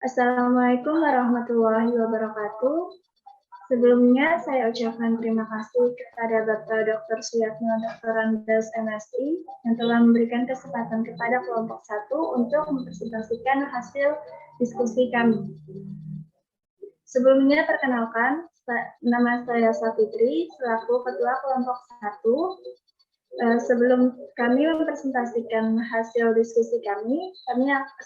Assalamualaikum warahmatullahi wabarakatuh. Sebelumnya saya ucapkan terima kasih kepada Bapak Dr. Suyatno Dr. Andes MSI yang telah memberikan kesempatan kepada kelompok 1 untuk mempresentasikan hasil diskusi kami. Sebelumnya perkenalkan, nama saya Safitri selaku Ketua Kelompok 1. Sebelum kami mempresentasikan hasil diskusi kami,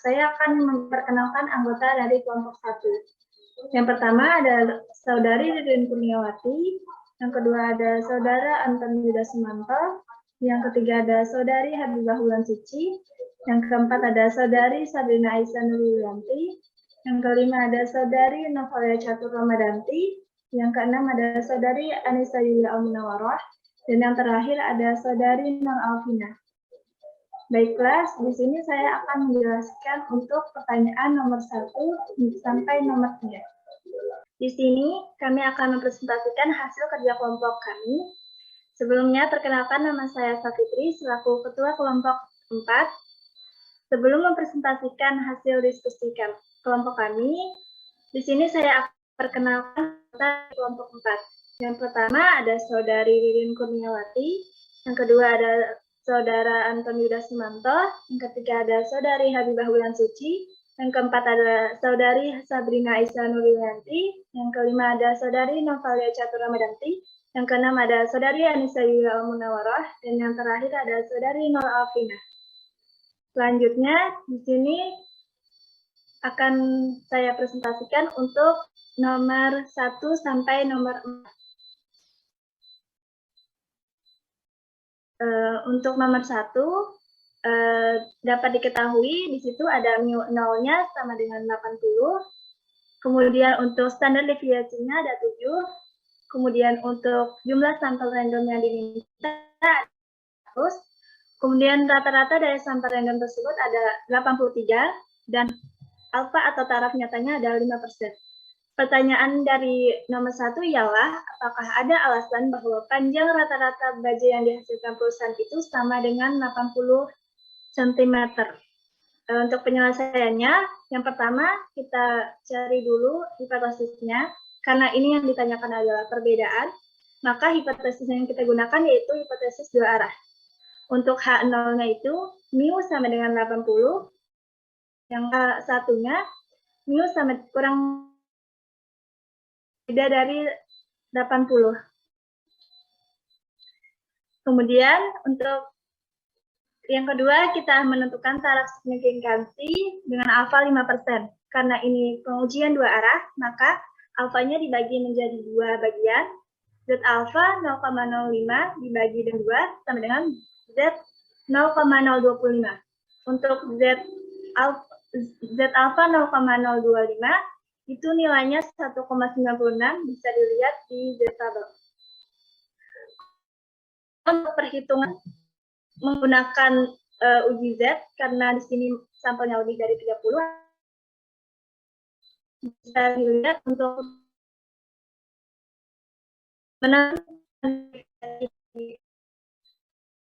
saya akan memperkenalkan anggota dari kelompok 1. Yang pertama ada Saudari Ririn Kurniawati, yang kedua ada Saudara Antoni Yuda Sumanto, yang ketiga ada Saudari Habibah Wulan Suci, yang keempat ada Saudari Sabrina Aisyah Nurwiyanti, yang kelima ada Saudari Novalia Catur Ramadanti, yang keenam ada Saudari Anissa Yulia Almunawaroh, dan yang terakhir ada Saudari Nur Alvina. Baiklah, di sini saya akan menjelaskan untuk pertanyaan nomor 1 sampai nomor 3. Di sini kami akan mempresentasikan hasil kerja kelompok kami. Sebelumnya, perkenalkan nama saya Safitri selaku Ketua Kelompok 4. Sebelum mempresentasikan hasil diskusi kelompok kami, di sini saya akan perkenalkan kelompok 4. Yang pertama ada Saudari Ririn Kurniawati, yang kedua ada Saudara Antoni Yuda Sumanto, yang ketiga ada Saudari Habibah Wulan Suci, yang keempat ada Saudari Sabrina Aisyah Nurwiyanti, yang kelima ada Saudari Novalia Catur Ramadanti, yang keenam ada Saudari Anissa Yulia Almunawaroh, dan yang terakhir ada Saudari Nur Alvina. Selanjutnya di sini akan saya presentasikan untuk nomor 1 sampai nomor 4. Untuk nomor 1, dapat diketahui di situ ada mu 0-nya sama dengan 80. Kemudian untuk standar deviasinya ada 7. Kemudian untuk jumlah sampel random yang diminta ada 100. Kemudian rata-rata dari sampel random tersebut ada 83 dan alfa atau taraf nyatanya ada 5%. Pertanyaan dari nomor 1 ialah, apakah ada alasan bahwa panjang rata-rata baja yang dihasilkan perusahaan itu sama dengan 80 cm? Untuk penyelesaiannya, yang pertama kita cari dulu hipotesisnya, karena ini yang ditanyakan adalah perbedaan, maka hipotesis yang kita gunakan yaitu hipotesis dua arah. Untuk H0-nya itu, mu sama dengan 80, yang satunya, mu sama kurang beda dari 80. Kemudian untuk yang kedua kita menentukan taraf signifikansi dengan alfa 5%. Karena ini pengujian dua arah, maka alfanya dibagi menjadi dua bagian. Z alfa 0,05 dibagi dengan 2 sama dengan Z 0,025. Untuk Z alfa 0,025 itu nilainya 1,96, bisa dilihat di Z tabel. Untuk perhitungan menggunakan uji Z, karena di sini sampelnya lebih dari 30, bisa dilihat untuk menentukan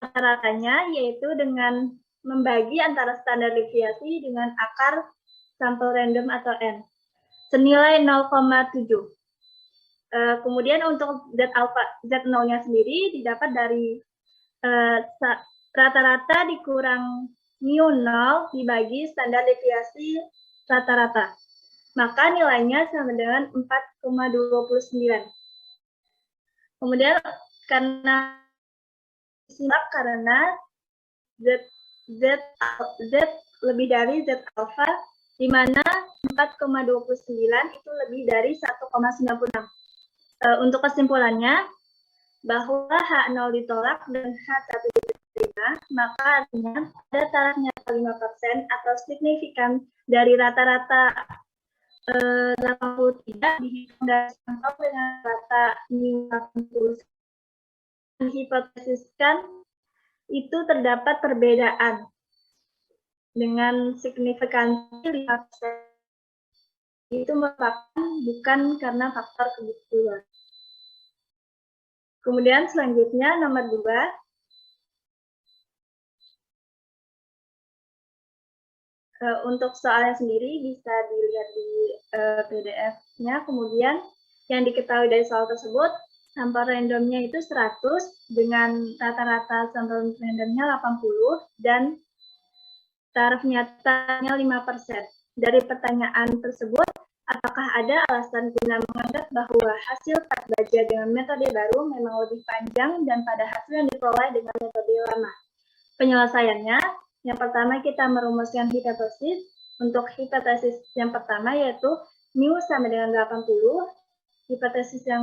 rata-ratanya, yaitu dengan membagi antara standar deviasi dengan akar sampel random atau N, senilai 0,7. Kemudian untuk Z alpha, Z0-nya sendiri didapat dari rata-rata dikurang mu 0 dibagi standar deviasi rata-rata. Maka nilainya sama dengan 4,29. Kemudian karena Z lebih dari Z alpha, di mana 4,29 itu lebih dari 1,96. Untuk kesimpulannya, bahwa H0 ditolak dan H1 diterima, maka artinya ada taraf nyata 5% atau signifikan dari rata-rata 83 dihitung dari sampel dengan rata 50. Dihipotesiskan itu terdapat perbedaan dengan signifikansi 5%. Itu merupakan bukan karena faktor kebetulan. Kemudian selanjutnya nomor 2. Untuk soalnya sendiri bisa dilihat di PDF-nya. Kemudian yang diketahui dari soal tersebut, sampel randomnya itu 100 dengan rata-rata sampel randomnya 80 dan taraf nyatanya 5%. Dari pertanyaan tersebut, apakah ada alasan guna menganggap bahwa hasil baja dengan metode baru memang lebih panjang dan pada hasil yang diperoleh dengan metode lama? Penyelesaiannya, yang pertama kita merumuskan hipotesis. Untuk hipotesis yang pertama yaitu mu sama dengan 80. Hipotesis 1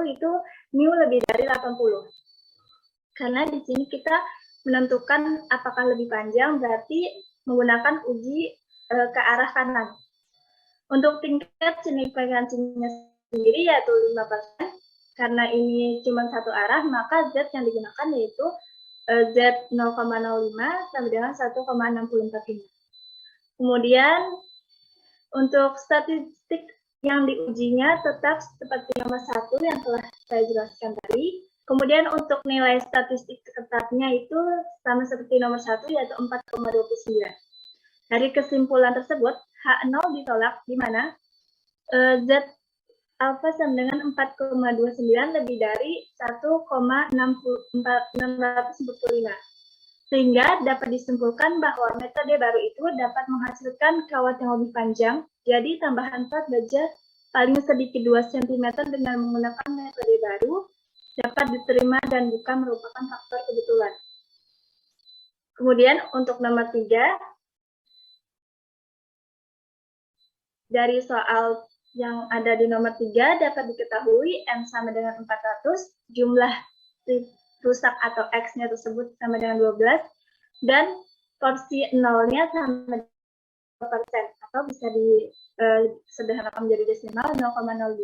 itu mu lebih dari 80. Karena di sini kita menentukan apakah lebih panjang, berarti menggunakan uji ke arah kanan. Untuk tingkat signifikansinya sendiri yaitu 5%. Karena ini cuma satu arah, maka Z yang digunakan yaitu Z 0,05 sama dengan 1,645. Kemudian untuk statistik yang diujinya tetap seperti nomor 1 yang telah saya jelaskan tadi. Kemudian untuk nilai statistik tetapnya itu sama seperti nomor 1 yaitu 4,29. Dari kesimpulan tersebut, H0 ditolak di mana Z alfa sama dengan 4,29 lebih dari 1,645. Sehingga dapat disimpulkan bahwa metode baru itu dapat menghasilkan kawat yang lebih panjang. Jadi tambahan plat baja paling sedikit 2 cm dengan menggunakan metode baru dapat diterima dan bukan merupakan faktor kebetulan. Kemudian untuk nomor 3, dari soal yang ada di nomor 3 dapat diketahui M sama dengan 400, jumlah rusak atau X-nya tersebut sama dengan 12, dan porsi nolnya sama dengan 2%, atau bisa disederhanakan menjadi desimal 0,02.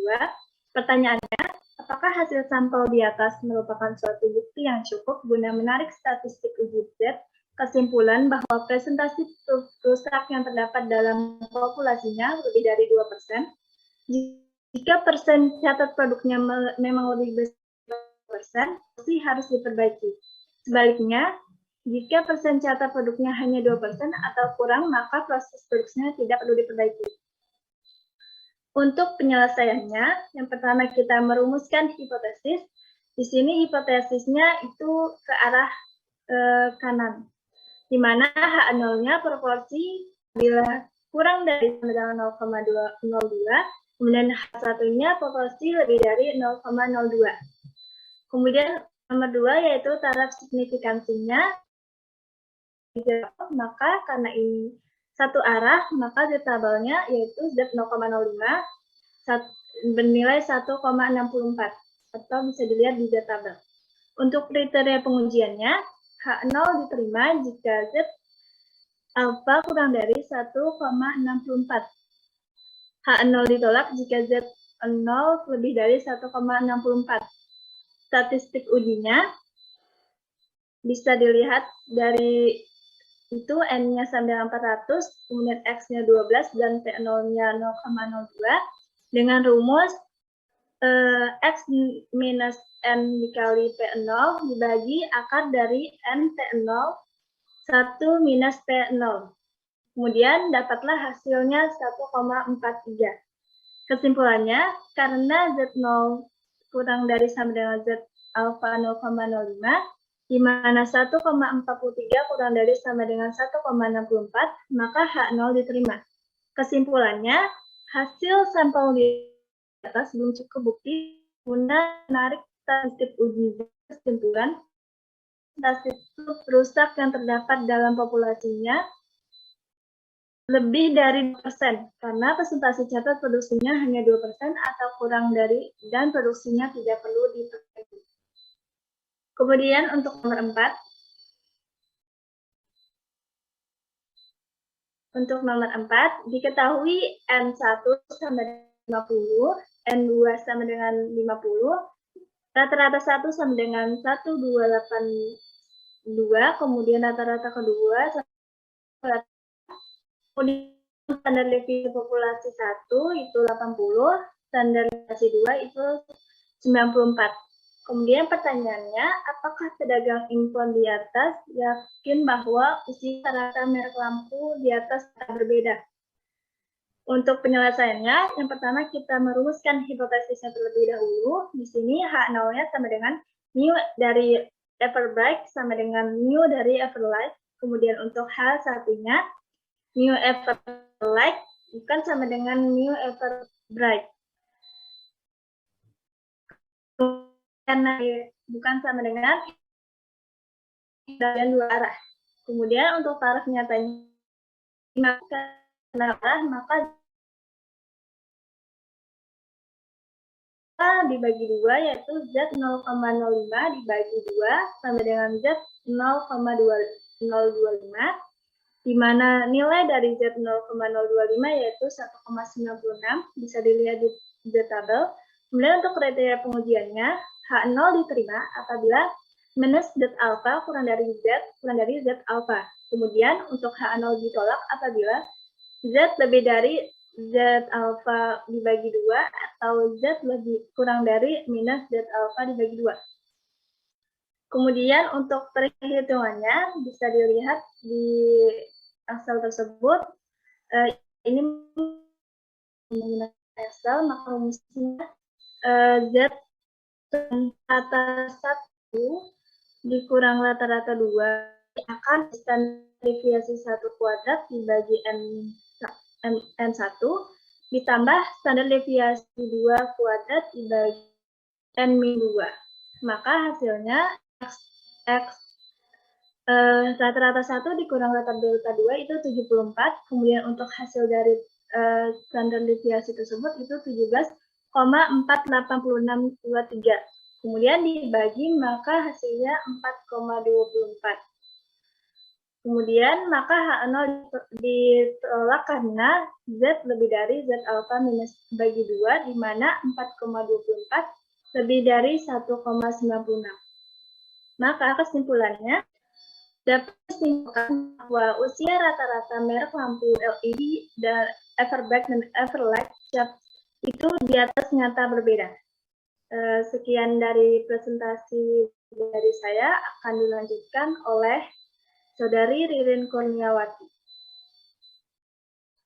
Pertanyaannya, apakah hasil sampel di atas merupakan suatu bukti yang cukup guna menarik statistik uji Z kesimpulan bahwa presentasi rusak yang terdapat dalam populasinya lebih dari 2%. Jika persen catat produknya memang lebih besar, pasti harus diperbaiki. Sebaliknya, jika persen catat produknya hanya 2% atau kurang, maka proses produksinya tidak perlu diperbaiki. Untuk penyelesaiannya, yang pertama kita merumuskan hipotesis. Di sini hipotesisnya itu ke arah kanan, di mana H0-nya proporsi bila kurang dari 0,202, kemudian H1-nya proporsi lebih dari 0,02. Kemudian nomor 2 yaitu taraf signifikansinya. Maka karena ini satu arah, maka Z tabelnya yaitu Z 0,05 bernilai 1,64 atau bisa dilihat di Z tabel. Untuk kriteria pengujiannya, H0 diterima jika Z alfa kurang dari 1,64. H0 ditolak jika Z0 lebih dari 1,64. Statistik ujinya bisa dilihat dari itu N-nya sama dengan 400, kemudian X-nya 12, dan P0-nya 0,02. Dengan rumus X minus N dikali P0 dibagi akar dari N P0 1 minus P0. Kemudian dapatlah hasilnya 1,43. Kesimpulannya, karena Z0 kurang dari sama dengan Z alfa 0,05, di mana 1,43 kurang dari sama dengan 1,64, maka H0 diterima. Kesimpulannya, hasil sampel di atas belum cukup bukti guna menarik statistik uji. Kesimpulan, statistik rusak yang terdapat dalam populasinya lebih dari 2%, karena presentasi catat produksinya hanya 2% atau kurang dari, dan produksinya tidak perlu diperbaiki. Kemudian untuk nomor 4, untuk nomor 4, diketahui N1 sama dengan 50, N2 sama dengan 50, rata-rata 1 sama dengan 1282, kemudian rata-rata kedua sama kemudian standar deviasi populasi 1 itu 80, standar deviasi 2 itu 94. Kemudian pertanyaannya, apakah pedagang impor di atas yakin bahwa usia rata merek lampu di atas berbeda? Untuk penyelesaiannya, yang pertama kita merumuskan hipotesisnya terlebih dahulu. Di sini H0-nya sama dengan mu dari Everbright sama dengan mu dari Everlight. Kemudian untuk H1-nya, mu Everlight bukan sama dengan mu Everbright. Karena bukan sama dengan dan dua arah. Kemudian untuk taraf nyatanya maka dibagi 2 yaitu Z 0,05 dibagi 2 sama dengan Z 0,025 di mana nilai dari Z 0,025 yaitu 1,96 bisa dilihat di tabel. Kemudian untuk kriteria pengujiannya H0 diterima apabila minus Z alpha kurang dari Z alpha. Kemudian untuk H0 ditolak apabila Z lebih dari Z alpha dibagi 2 atau Z lebih kurang dari minus Z alpha dibagi 2. Kemudian untuk perhitungannya bisa dilihat di Excel tersebut. Ini menggunakan Excel, maka rumusnya Z rata-rata 1 dikurang rata-rata 2 akan standar deviasi 1 kuadrat dibagi N1 ditambah standar deviasi 2 kuadrat dibagi N-2. Maka hasilnya X rata-rata 1 dikurang rata-rata 2 itu 74. Kemudian untuk hasil dari standar deviasi tersebut itu 17,48623. Kemudian dibagi maka hasilnya 4,24. Kemudian maka H0 ditolak karena Z lebih dari Z alpha minus bagi 2 di mana 4,24 lebih dari 1,96. Maka kesimpulannya dapat disimpulkan bahwa usia rata-rata merek lampu LED dan Everbright dan Everlight itu di atas nyata berbeda. Sekian dari presentasi dari saya, akan dilanjutkan oleh Saudari Ririn Kurniawati.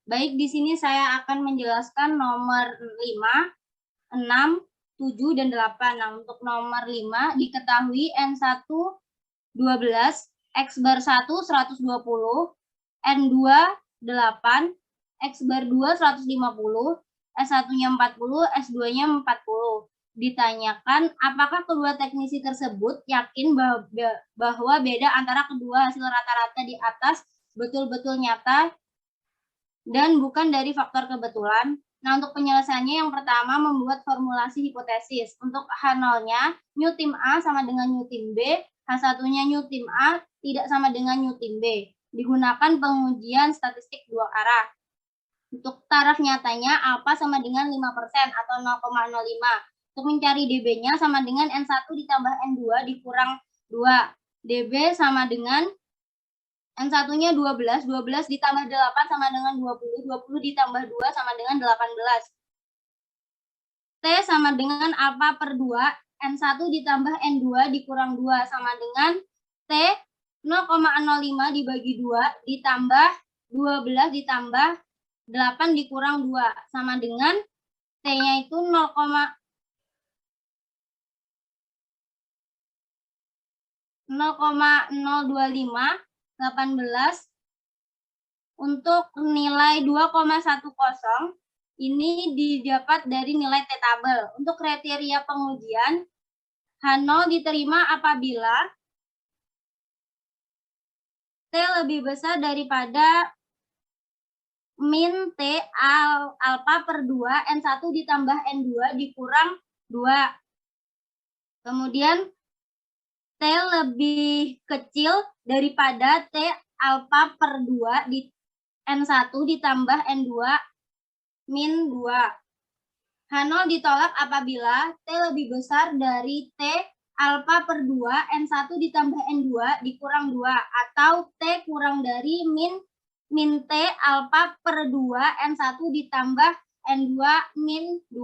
Baik, di sini saya akan menjelaskan nomor 5, 6, 7, dan 8. Nah, untuk nomor 5 diketahui N1 12, X bar 1 120, N2 8, X bar 2 150, S1-nya 40, S2-nya 40. Ditanyakan apakah kedua teknisi tersebut yakin bahwa beda antara kedua hasil rata-rata di atas betul-betul nyata dan bukan dari faktor kebetulan. Nah, untuk penyelesaiannya yang pertama membuat formulasi hipotesis. Untuk H0-nya, mu tim A sama dengan mu tim B, H1-nya mu tim A tidak sama dengan mu tim B. Digunakan pengujian statistik dua arah. Untuk taraf nyatanya alpha sama dengan 5% atau 0,05. Untuk mencari dB-nya sama dengan N1 ditambah N2 dikurang 2. dB sama dengan N1-nya 12, 12 ditambah 8 sama dengan 20, 20 ditambah 2 sama dengan 18. T sama dengan alpha per 2, N1 ditambah N2 dikurang 2 sama dengan T 0,05 dibagi 2 ditambah 12 ditambah 8 dikurang 2 sama dengan T-nya itu 0,025 18 untuk nilai 2,10 ini didapat dari nilai T tabel. Untuk kriteria pengujian H0 diterima apabila T lebih besar daripada min T alpha per 2 N1 ditambah N2 dikurang 2. Kemudian T lebih kecil daripada T alpha per 2 di N1 ditambah N2 min 2. H0 ditolak apabila T lebih besar dari T alpha per 2 N1 ditambah N2 dikurang 2 atau T kurang dari min T alpha per 2 N1 ditambah N2 min 2.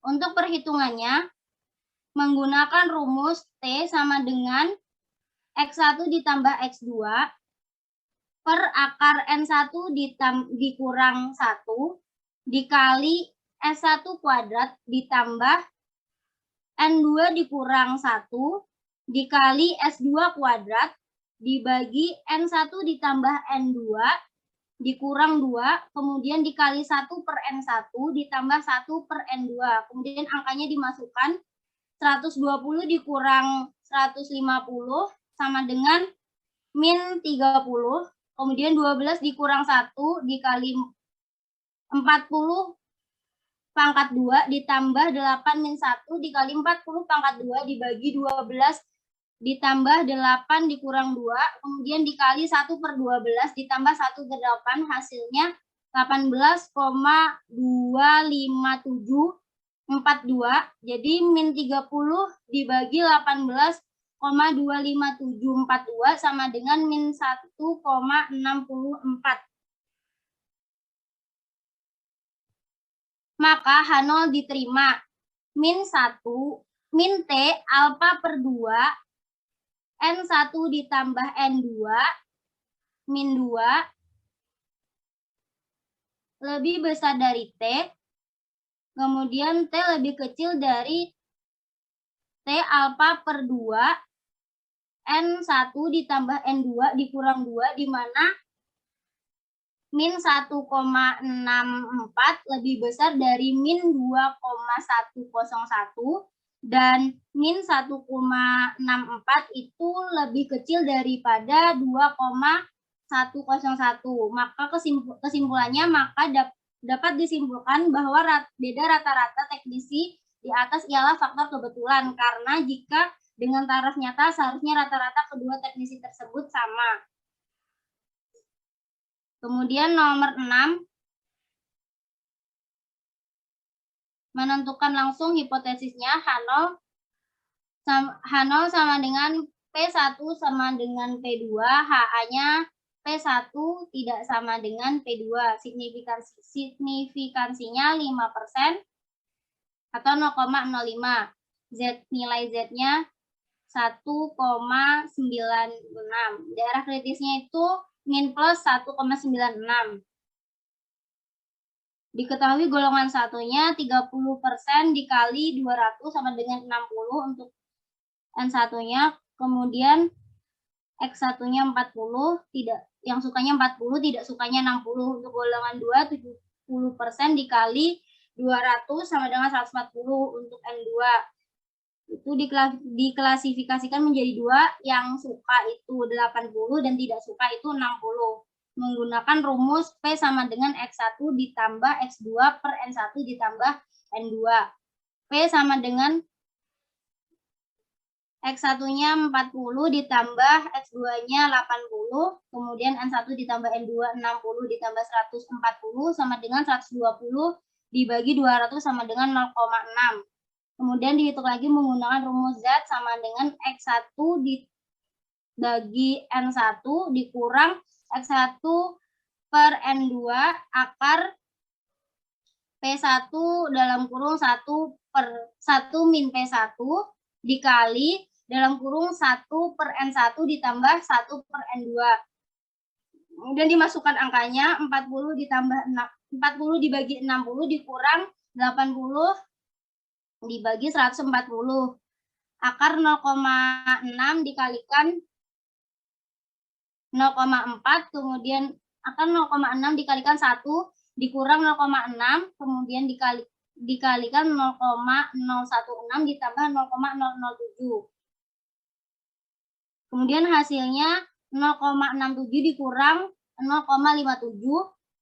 Untuk perhitungannya, menggunakan rumus T sama dengan X1 ditambah X2 per akar N1 dikurang 1 dikali S1 kuadrat ditambah N2 dikurang 1 dikali S2 kuadrat dibagi N1 ditambah N2 dikurang 2, kemudian dikali 1 per N1 ditambah 1 per N2. Kemudian angkanya dimasukkan 120 dikurang 150 sama dengan min 30. Kemudian 12 dikurang 1 dikali 40 pangkat 2 ditambah 8 min 1 dikali 40 pangkat 2 dibagi 12 ditambah 8 dikurang 2, kemudian dikali 1 per 12 ditambah 1 per 8, hasilnya 18,25742. Jadi min 30 dibagi 18,25742 sama dengan min 1,64. Maka H0 diterima min 1, min T alfa per 2, N1 ditambah N2, min 2, lebih besar dari T, kemudian T lebih kecil dari T alfa per 2, N1 ditambah N2 dikurang 2, di mana min 1,64 lebih besar dari min 2,101 dan min 1,64 itu lebih kecil daripada 2,101. Maka kesimpulannya dapat disimpulkan bahwa beda rata-rata teknisi di atas ialah faktor kebetulan, karena jika dengan taraf nyata seharusnya rata-rata kedua teknisi tersebut sama. Kemudian nomor 6, menentukan langsung hipotesisnya H0 sama dengan P1 sama dengan P2, HA-nya P1 tidak sama dengan P2, signifikansinya 5% atau 0,05, nilai Z-nya 1,96, daerah kritisnya itu min plus 1,96. Diketahui golongan satunya 30% dikali 200 sama dengan 60 untuk N1-nya, kemudian X1-nya 40, yang sukanya 40, tidak sukanya 60. Untuk golongan 2 70% dikali 200 sama dengan 140 untuk N2. Itu diklasifikasikan menjadi 2, yang suka itu 80 dan tidak suka itu 60. Menggunakan rumus P sama dengan X1 ditambah X2 per N1 ditambah N2. P sama dengan X1-nya 40 ditambah X2-nya 80, kemudian N1 ditambah N2 60 ditambah 140 sama dengan 120 dibagi 200 sama dengan 0,6. Kemudian dihitung lagi menggunakan rumus Z sama dengan X1 dibagi N1 dikurang X1 per N2 akar P1 dalam kurung 1 min P1 dikali dalam kurung 1 per N1 ditambah 1 per N2. Kemudian dimasukkan angkanya 40 dibagi 60 dikurang 80 dibagi 140. Akar 0,6 dikalikan 0,4, kemudian akar 0,6 dikalikan 1 dikurang 0,6, kemudian dikalikan 0,016 ditambah 0,007. Kemudian hasilnya 0,67 dikurang 0,57,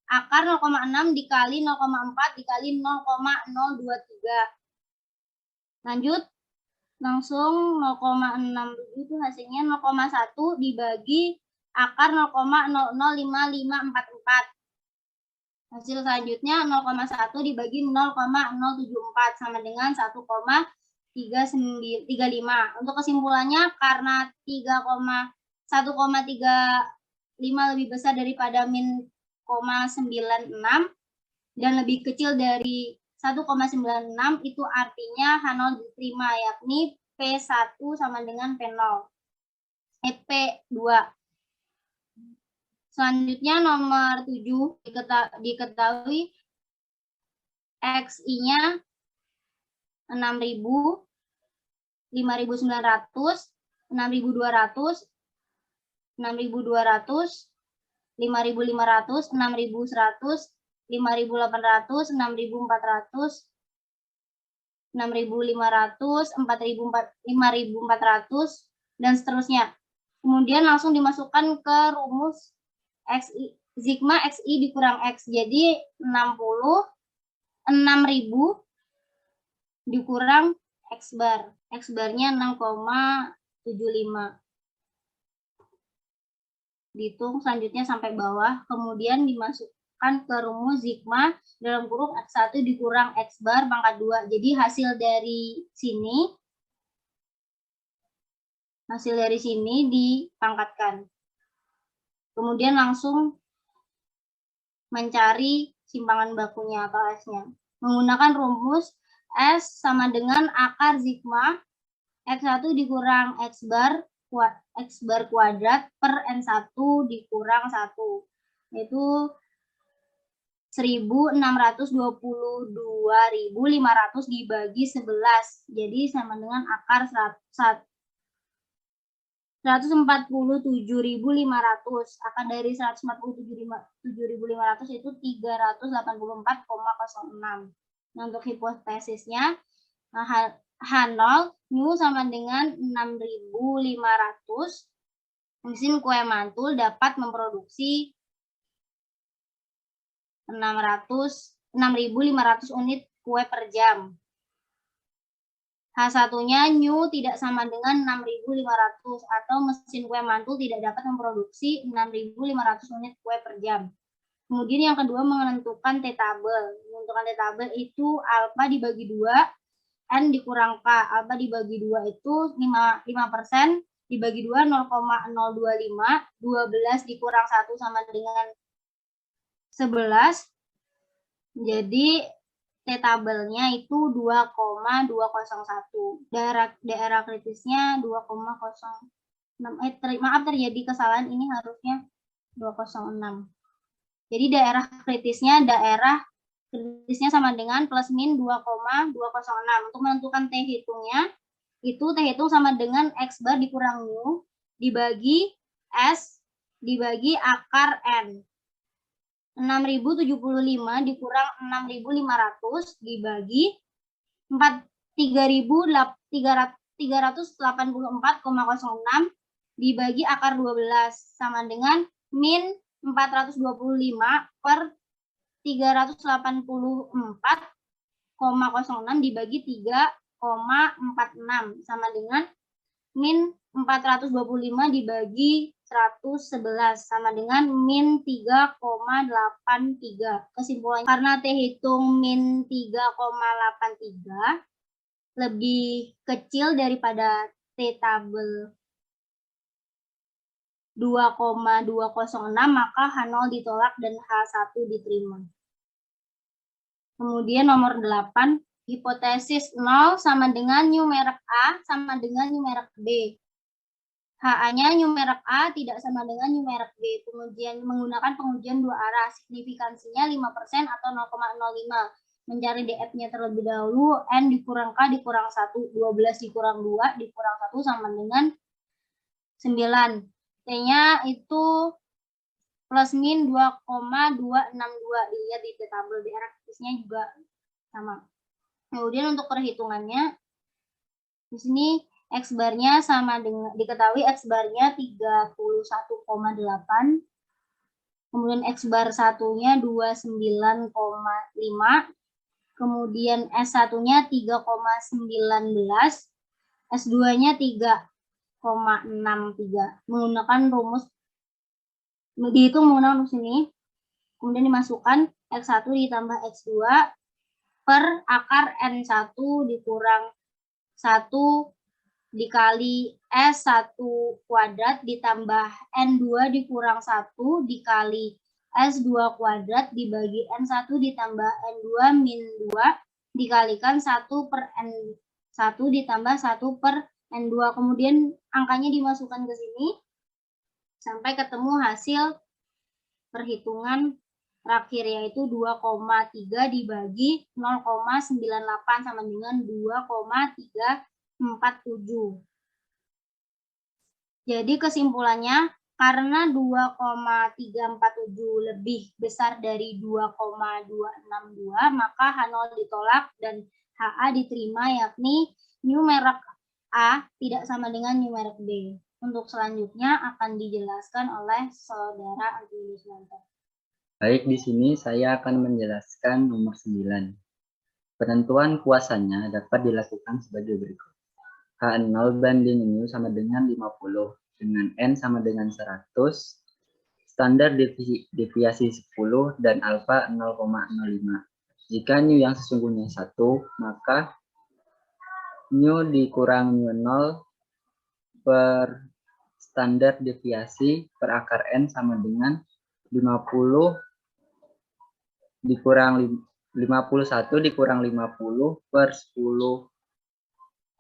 akar 0,6 dikali 0,4 dikali 0,023. Lanjut, langsung 0,67 itu hasilnya 0,1 dibagi akar 0,005544. Hasil selanjutnya 0,1 dibagi 0,074 sama dengan 1,335. Untuk kesimpulannya, karena 1,35 lebih besar daripada min 0,96 dan lebih kecil dari 1,96 itu artinya H0 diterima, yakni P1 sama dengan P0. P2. Selanjutnya nomor 7 diketahui XI-nya 6.000, 5.900, 6.200, 6.200, 5.500, 6.100, 5.800, 6.400, 6.500, 5.400, dan seterusnya. Kemudian langsung dimasukkan ke rumus XI, sigma XI dikurang X. Jadi 6.000 dikurang X bar. X barnya 6,75. Dihitung selanjutnya sampai bawah. Kemudian dimasukkan ke rumus sigma dalam kurung X1 dikurang X bar pangkat 2. Jadi hasil dari sini dipangkatkan. Kemudian langsung mencari simpangan bakunya atau S-nya. Menggunakan rumus S sama dengan akar sigma X1 dikurang X bar kuadrat per N1 dikurang 1. Yaitu 1.622.500 dibagi 11. Jadi sama dengan akar 147.500. Akar dari 147.500 itu 384,06. Nah, untuk hipotesisnya H0 mu sama dengan 6.500. Mesin kue mantul dapat memproduksi 6.500 unit kue per jam. H1-nya new tidak sama dengan 6.500 atau mesin kue mantul tidak dapat memproduksi 6.500 unit kue per jam. Kemudian yang kedua menentukan T-tabel. Menentukan T-tabel itu alfa dibagi 2, N dikurang K. Alfa dibagi 2 itu 5%, dibagi 2 0,025, 12 dikurang 1 sama dengan 11. Jadi T-tabelnya itu 2,201. Daerah kritisnya 2,06. Terjadi kesalahan, ini harusnya 206. Jadi daerah kritisnya sama dengan plus min 2,206. Untuk menentukan T hitungnya, itu T hitung sama dengan X bar dikurang mu dibagi S dibagi akar N. 6.075 dikurang 6.500 dibagi 3.384,06 dibagi akar 12 sama dengan min 425 per 384,06 dibagi 3,46 sama dengan min 425 dibagi 111 sama dengan min 3,83. Kesimpulannya, karena T hitung min 3,83 lebih kecil daripada T-tabel 2,206, maka H0 ditolak dan H1 diterima. Kemudian nomor 8, hipotesis 0 sama dengan numerik A sama dengan numerik B. HA-nya numerik A tidak sama dengan numerik B. Kemudian menggunakan pengujian dua arah, signifikansinya 5% atau 0,05. Mencari DF-nya terlebih dahulu, N dikurang K dikurang 1, 12 dikurang 2 dikurang 1 sama dengan 9. T-nya itu plus min 2,262. Dilihat di tabel, daerah kritisnya juga sama. Kemudian untuk perhitungannya, di sini X barnya sama dengan, diketahui X barnya 31,8. Kemudian X bar satunya 29,5. Kemudian S1-nya 3,19. S2-nya 3,63. Menggunakan rumus, dihitung menggunakan rumus ini. Kemudian dimasukkan X1 ditambah X2 per akar N1 dikurang 1 dikali S1 kuadrat ditambah N2 dikurang 1 dikali S2 kuadrat dibagi N1 ditambah N2 min 2 dikalikan 1/N1 ditambah 1/N2. Kemudian angkanya dimasukkan ke sini sampai ketemu hasil perhitungan terakhir, yaitu 2,3 dibagi 0,98 sama dengan 2,347. Jadi kesimpulannya, karena 2,347 lebih besar dari 2,262, maka H0 ditolak dan HA diterima, yakni new merek A tidak sama dengan new merek B. Untuk selanjutnya akan dijelaskan oleh Saudara Agustinus Manto. Baik, di sini saya akan menjelaskan nomor 9. Penentuan kuasanya dapat dilakukan sebagai berikut. H0 banding mu sama dengan 50, dengan N sama dengan 100, standar deviasi 10, dan alfa 0,05. Jika mu yang sesungguhnya 1, maka mu dikurang mu 0 per standar deviasi per akar N sama dengan 50 dikurang 51 dikurang 50 per 10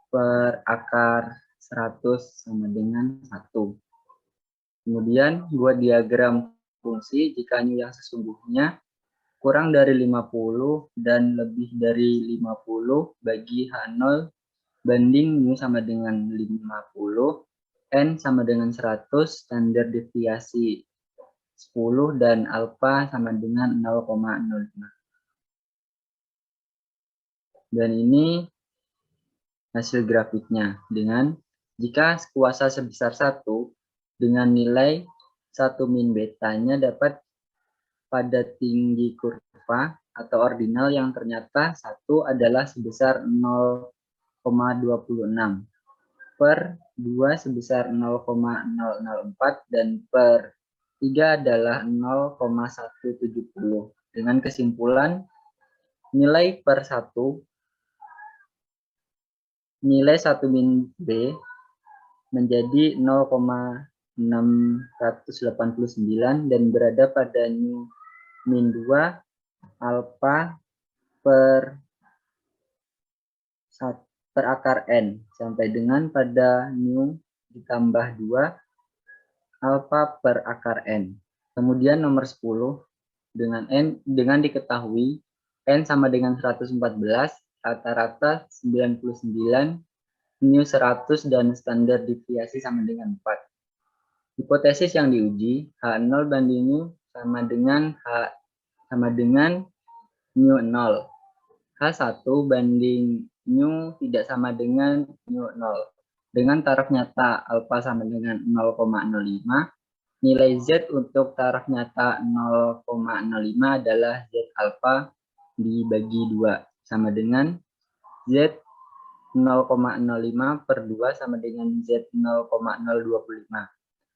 per akar 100 sama dengan 1. Kemudian buat diagram fungsi jika mu yang sesungguhnya kurang dari 50 dan lebih dari 50 bagi H0 banding mu sama dengan 50, N sama dengan 100, standar deviasi 10, dan alfa sama dengan 0,05. Dan ini hasil grafiknya dengan jika kuasa sebesar 1 dengan nilai 1 min betanya dapat pada tinggi kurva atau ordinal yang ternyata 1 adalah sebesar 0,26 per 2 sebesar 0,004 dan per 3 adalah 0,170. Dengan kesimpulan nilai per 1 nilai 1 min B menjadi 0,689 dan berada pada min 2 alfa per akar N sampai dengan pada mu ditambah 2 alfa per akar N. Kemudian nomor 10 dengan diketahui N sama dengan 114, rata-rata 99, mu 100 dan standar deviasi sama dengan 4. Hipotesis yang diuji H0 banding mu sama dengan mu 0. H1 banding mu tidak sama dengan mu 0. Dengan taraf nyata alfa sama dengan 0,05, nilai Z untuk taraf nyata 0,05 adalah Z alfa dibagi 2 sama dengan Z 0,05 per 2 sama dengan Z 0,025.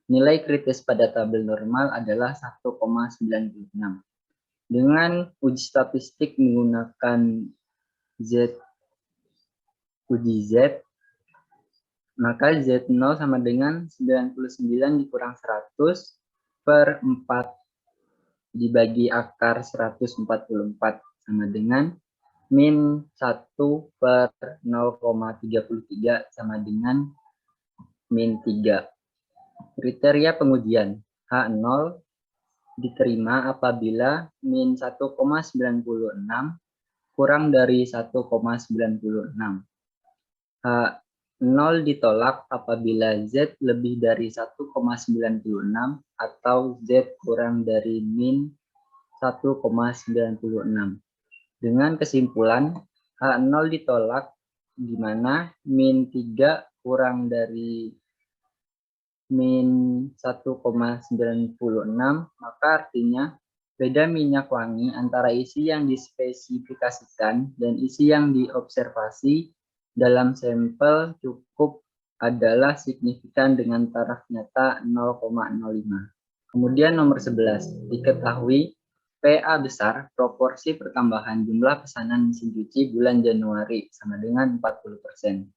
Nilai kritis pada tabel normal adalah 1,96. Dengan uji statistik menggunakan uji Z, maka Z0 sama dengan 99 dikurang 100 per 4 dibagi akar 144 sama dengan min 1 per 0,33 sama dengan min 3. Kriteria pengujian H0 diterima apabila min 1,96 kurang dari 1,96. H0 ditolak apabila Z lebih dari 1,96 atau Z kurang dari min 1,96. Dengan kesimpulan H0 ditolak di mana min 3 kurang dari min 1,96, maka artinya beda minyak wangi antara isi yang dispesifikasikan dan isi yang diobservasi dalam sampel cukup adalah signifikan dengan taraf nyata 0,05. Kemudian nomor 11, diketahui PA besar proporsi pertambahan jumlah pesanan mesin cuci bulan Januari sama dengan 40%.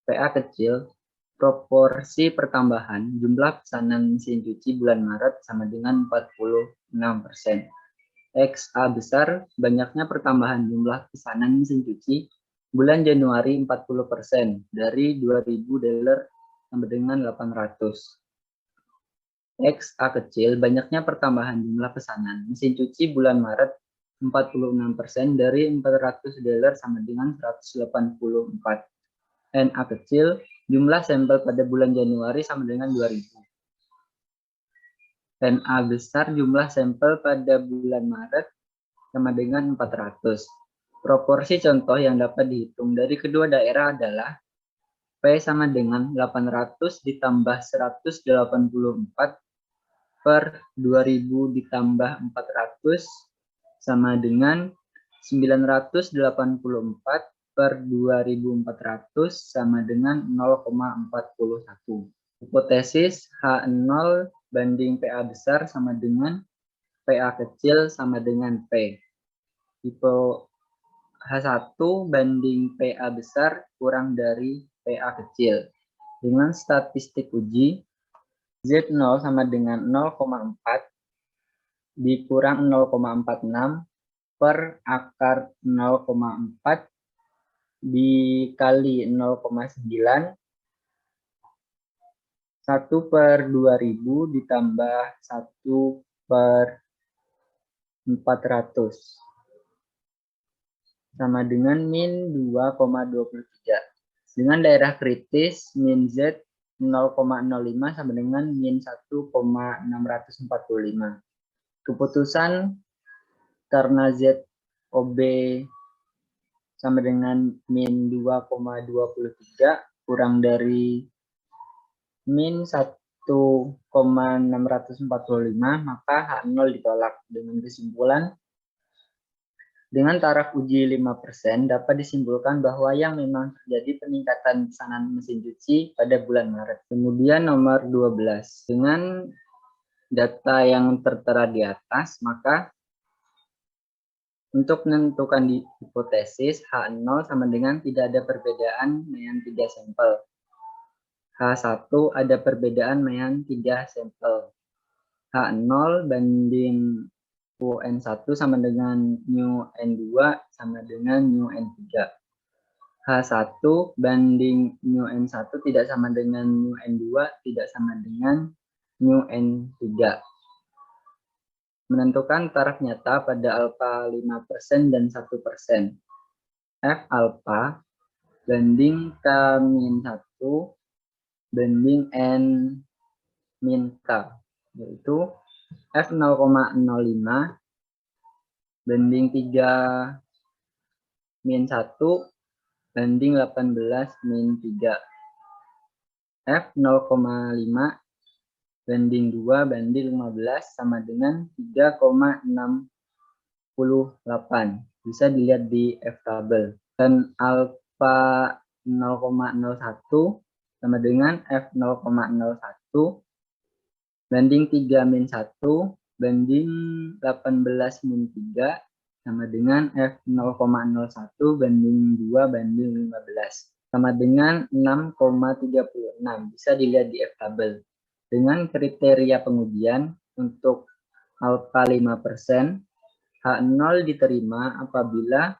PA kecil proporsi pertambahan jumlah pesanan mesin cuci bulan Maret sama dengan 46%. XA besar, banyaknya pertambahan jumlah pesanan mesin cuci bulan Januari 40% dari $2.000 sampai dengan 800. XA kecil, banyaknya pertambahan jumlah pesanan mesin cuci bulan Maret 46% dari $400 sama dengan 184. NA kecil, jumlah sampel pada bulan Januari sama dengan 2000. NA besar, jumlah sampel pada bulan Maret sama dengan 400. Proporsi contoh yang dapat dihitung dari kedua daerah adalah P sama dengan 800 ditambah 184 per 2000 ditambah 400 sama dengan 984 per 2400 sama dengan 0,41. Hipotesis H0 banding PA besar sama dengan PA kecil sama dengan P. Tipe H1 banding PA besar kurang dari PA kecil. Dengan statistik uji, Z0 sama dengan 0,4 dikurang 0,46 per akar 0,4 dikali 0,9 1 per 2000 ditambah 1 per 400 sama dengan min 2,23. Dengan daerah kritis min Z 0,05 sama dengan min 1,645. Keputusan karena ZOB sama dengan min 2,23 kurang dari min 1,645, maka H0 ditolak. Dengan kesimpulan, dengan taraf uji 5% dapat disimpulkan bahwa yang memang terjadi peningkatan pesanan mesin cuci pada bulan Maret. Kemudian nomor 12. Dengan data yang tertera di atas, maka untuk menentukan hipotesis H0 sama dengan tidak ada perbedaan dengan 3 sampel. H1 ada perbedaan dengan 3 sampel. H0 banding UN1 sama dengan mu N2 sama dengan mu N3. H1 banding mu N1 tidak sama dengan mu N2, tidak sama dengan mu N3. Menentukan taraf nyata pada alfa 5% dan 1%. F alfa banding K-1 banding N min K, yaitu F 0,05 banding 3 min 1 banding 18 min 3. F 0,5 banding 2 banding 15 sama dengan 3,68. Bisa dilihat di F tabel. Dan alfa 0,01 sama dengan F 0,01 banding 3 min 1 banding 18 min 3 sama dengan F 0,01 banding 2 banding 15 sama dengan 6,36. Bisa dilihat di F tabel. Dengan kriteria pengujian untuk alfa 5%, H0 diterima apabila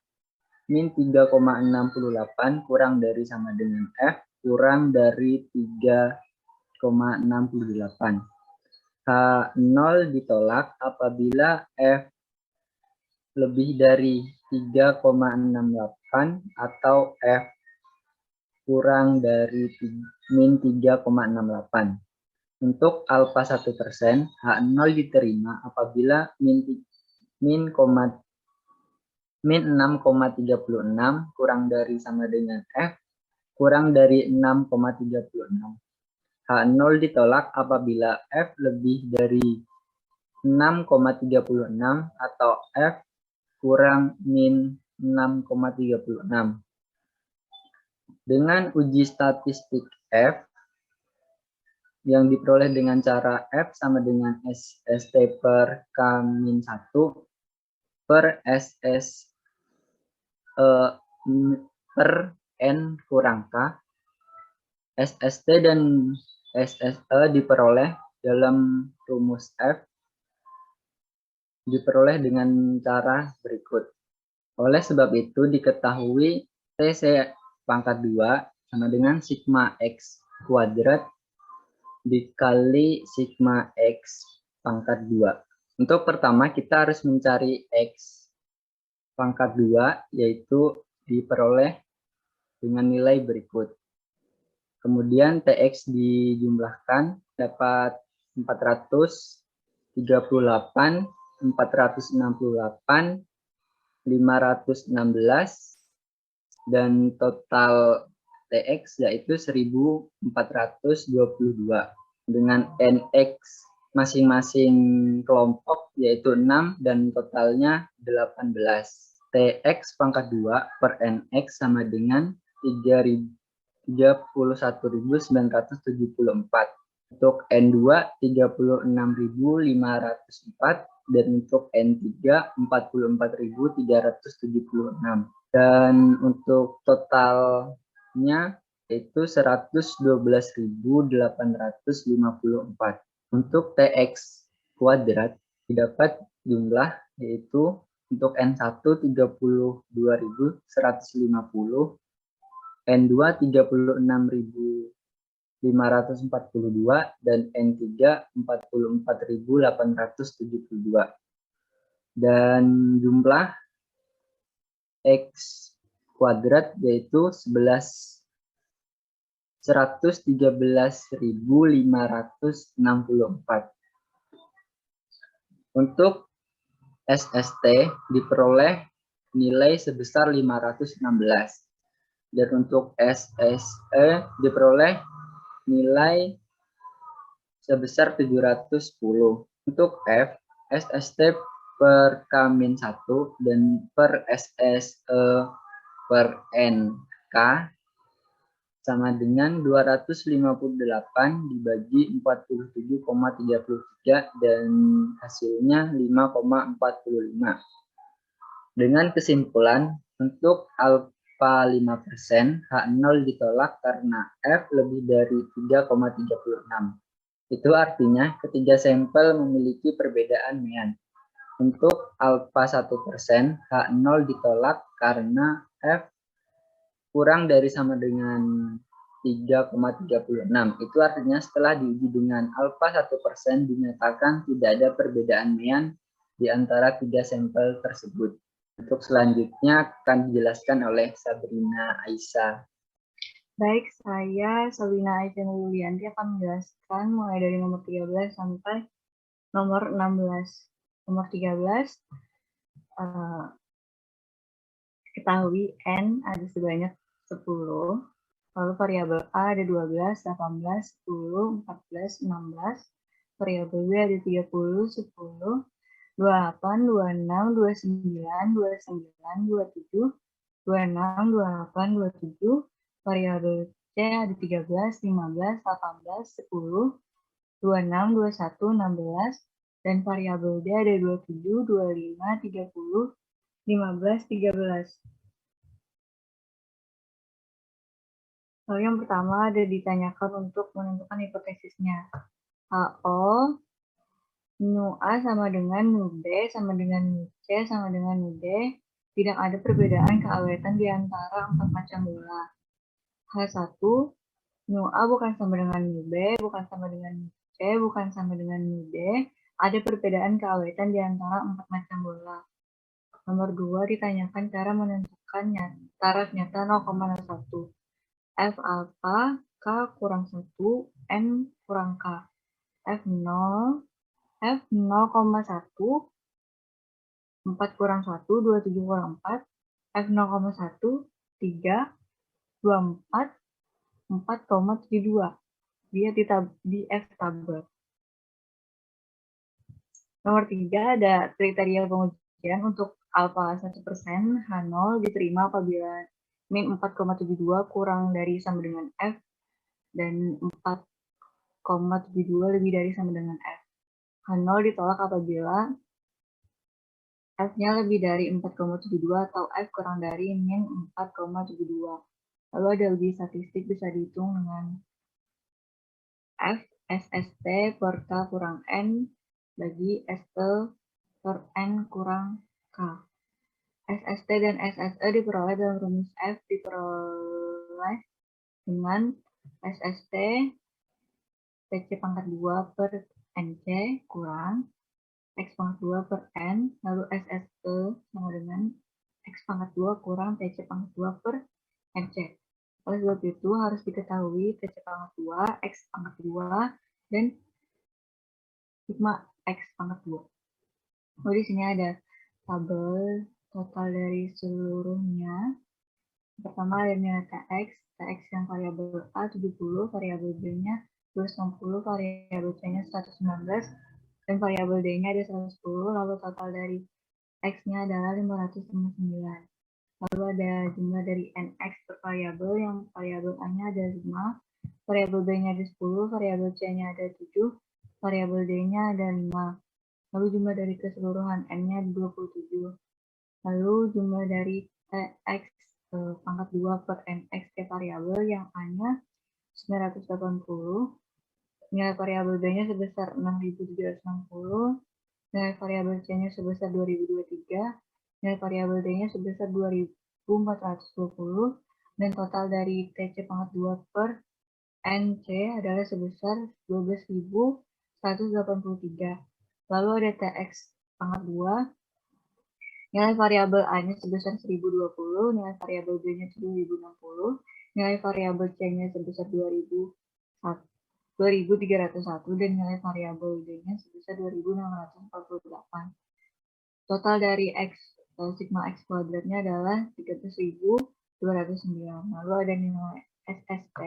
min 3,68 kurang dari sama dengan F kurang dari 3,68. H0 ditolak apabila F lebih dari 3,68 atau F kurang dari min 3,68. Untuk alfa 1%, H0 diterima apabila min 6,36 kurang dari sama dengan F kurang dari 6,36. H0 ditolak apabila F lebih dari 6,36 atau F kurang min 6,36. Dengan uji statistik F yang diperoleh dengan cara F sama dengan SST per K-1 per SS per N kurang K, SST dan SSE diperoleh dalam rumus F diperoleh dengan cara berikut. Oleh sebab itu diketahui TC pangkat 2 sama dengan sigma X kuadrat dikali sigma X pangkat 2. Untuk pertama kita harus mencari X pangkat 2, yaitu diperoleh dengan nilai berikut. Kemudian TX dijumlahkan dapat 438, 468, 516, dan total TX yaitu 1422 dengan NX masing-masing kelompok yaitu 6 dan totalnya 18. TX pangkat 2 per NX sama dengan 31.974. Untuk N2 36.504 dan untuk N3 44.376. Dan untuk totalnya yaitu 112.854. Untuk TX kuadrat didapat jumlah yaitu untuk N1 32.150, N2 36.542 dan N3 44.872. Dan jumlah X kuadrat yaitu 113.564. Untuk SST diperoleh nilai sebesar 516. Dan untuk SSE diperoleh nilai sebesar 710. Untuk F, SST per K-1 dan per SSE per NK sama dengan 258 dibagi 47,33 dan hasilnya 5,45. Dengan kesimpulan, untuk alfa 5%, H0 ditolak karena F lebih dari 3,36. Itu artinya ketiga sampel memiliki perbedaan mean. Untuk alfa 1%, H0 ditolak karena F kurang dari sama dengan 3,36. Itu artinya setelah diuji dengan alfa 1% dinyatakan tidak ada perbedaan mean di antara tiga sampel tersebut. Untuk selanjutnya akan dijelaskan oleh Sabrina Aisyah. Baik, saya Sabrina Aisyah Yulianti akan menjelaskan mulai dari nomor 13 sampai nomor 16. Nomor 13, ketahui N ada sebanyak 10, lalu variabel A ada 12, 18, 10, 14, 16, variabel B ada 30, 10, 28, 26, 29, 29, 27, 26, 28, 27, variabel C ada 13, 15, 18, 10, 26, 21, 16, dan variabel D ada 27, 25, 30, 15, 13. Lalu yang pertama ada ditanyakan untuk menentukan hipotesisnya. HO nu A sama dengan nu B sama dengan nu C sama dengan nu D. Tidak ada perbedaan keawetan di antara 4 macam bola. H1, nu A bukan sama dengan nu B, bukan sama dengan nu C, bukan sama dengan nu D. Ada perbedaan keawetan di antara 4 macam bola. Nomor 2 ditanyakan cara menentukan taraf nyata 0,01. F alpha, K kurang 1, N kurang K. F0, F 0,1, 4 kurang 1, 27 kurang 4, F 0,1, 3, 24, 4,72. Dia di F tabel. Nomor 3 ada kriteria pengujian untuk alpha 1%, H0 diterima apabila min 4,72 kurang dari sama dengan F dan 4,72 lebih dari sama dengan F. H0 ditolak apabila F-nya lebih dari 4,72 atau F kurang dari min 4,72. Lalu ada uji statistik bisa dihitung dengan F SST per K kurang N bagi ST per N kurang K. SST dan SSE diperoleh dalam rumus F diperoleh dengan SST TC pangkat 2 per NC kurang X pangkat 2 per N, lalu SSE sama dengan X pangkat 2 kurang TC pangkat 2 per NC. Oleh sebab itu harus diketahui TC pangkat 2, X pangkat 2, dan sigma X pangkat 2. Lalu di sini ada tabel total dari seluruhnya. Pertama ada nilai TX yang variabel A 70, variabel B-nya 260, variabel C-nya 119, dan variabel D-nya ada 110, lalu total dari X-nya adalah 559. Lalu ada jumlah dari NX per variabel, yang variabel A-nya ada 5, variabel B-nya ada 10, variabel C-nya ada 7, variabel D-nya ada 5. Lalu jumlah dari keseluruhan N-nya 27. Lalu jumlah dari TX pangkat 2 per NX ke variabel, yang A-nya 980, nilai variabel B-nya sebesar 6.760, nilai variabel C-nya sebesar 2023, nilai variabel D-nya sebesar 2420, dan total dari TC pangkat 2 per NC adalah sebesar 12.183. Lalu ada TX pangkat 2, nilai variabel A-nya sebesar 1020, nilai variabel B-nya 1060, nilai variabel C-nya sebesar 2301, dan nilai variabel D-nya sebesar 2648. Total dari X sigma X kuadratnya adalah 13.209. Lalu ada nilai SST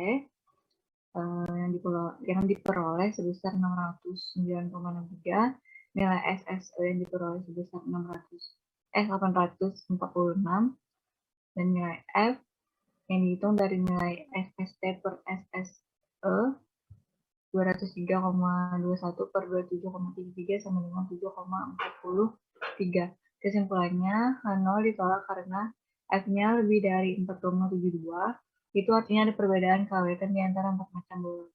yang diperoleh sebesar 609,63, nilai SSE yang diperoleh sebesar 846, dan nilai F yang dihitung dari nilai SST per SSE 203,21 per 27,33 sama dengan 7,43. Kesimpulannya, H0 ditolak karena F-nya lebih dari 4,72. Itu artinya ada perbedaan keawetan di antara 4 macam bola.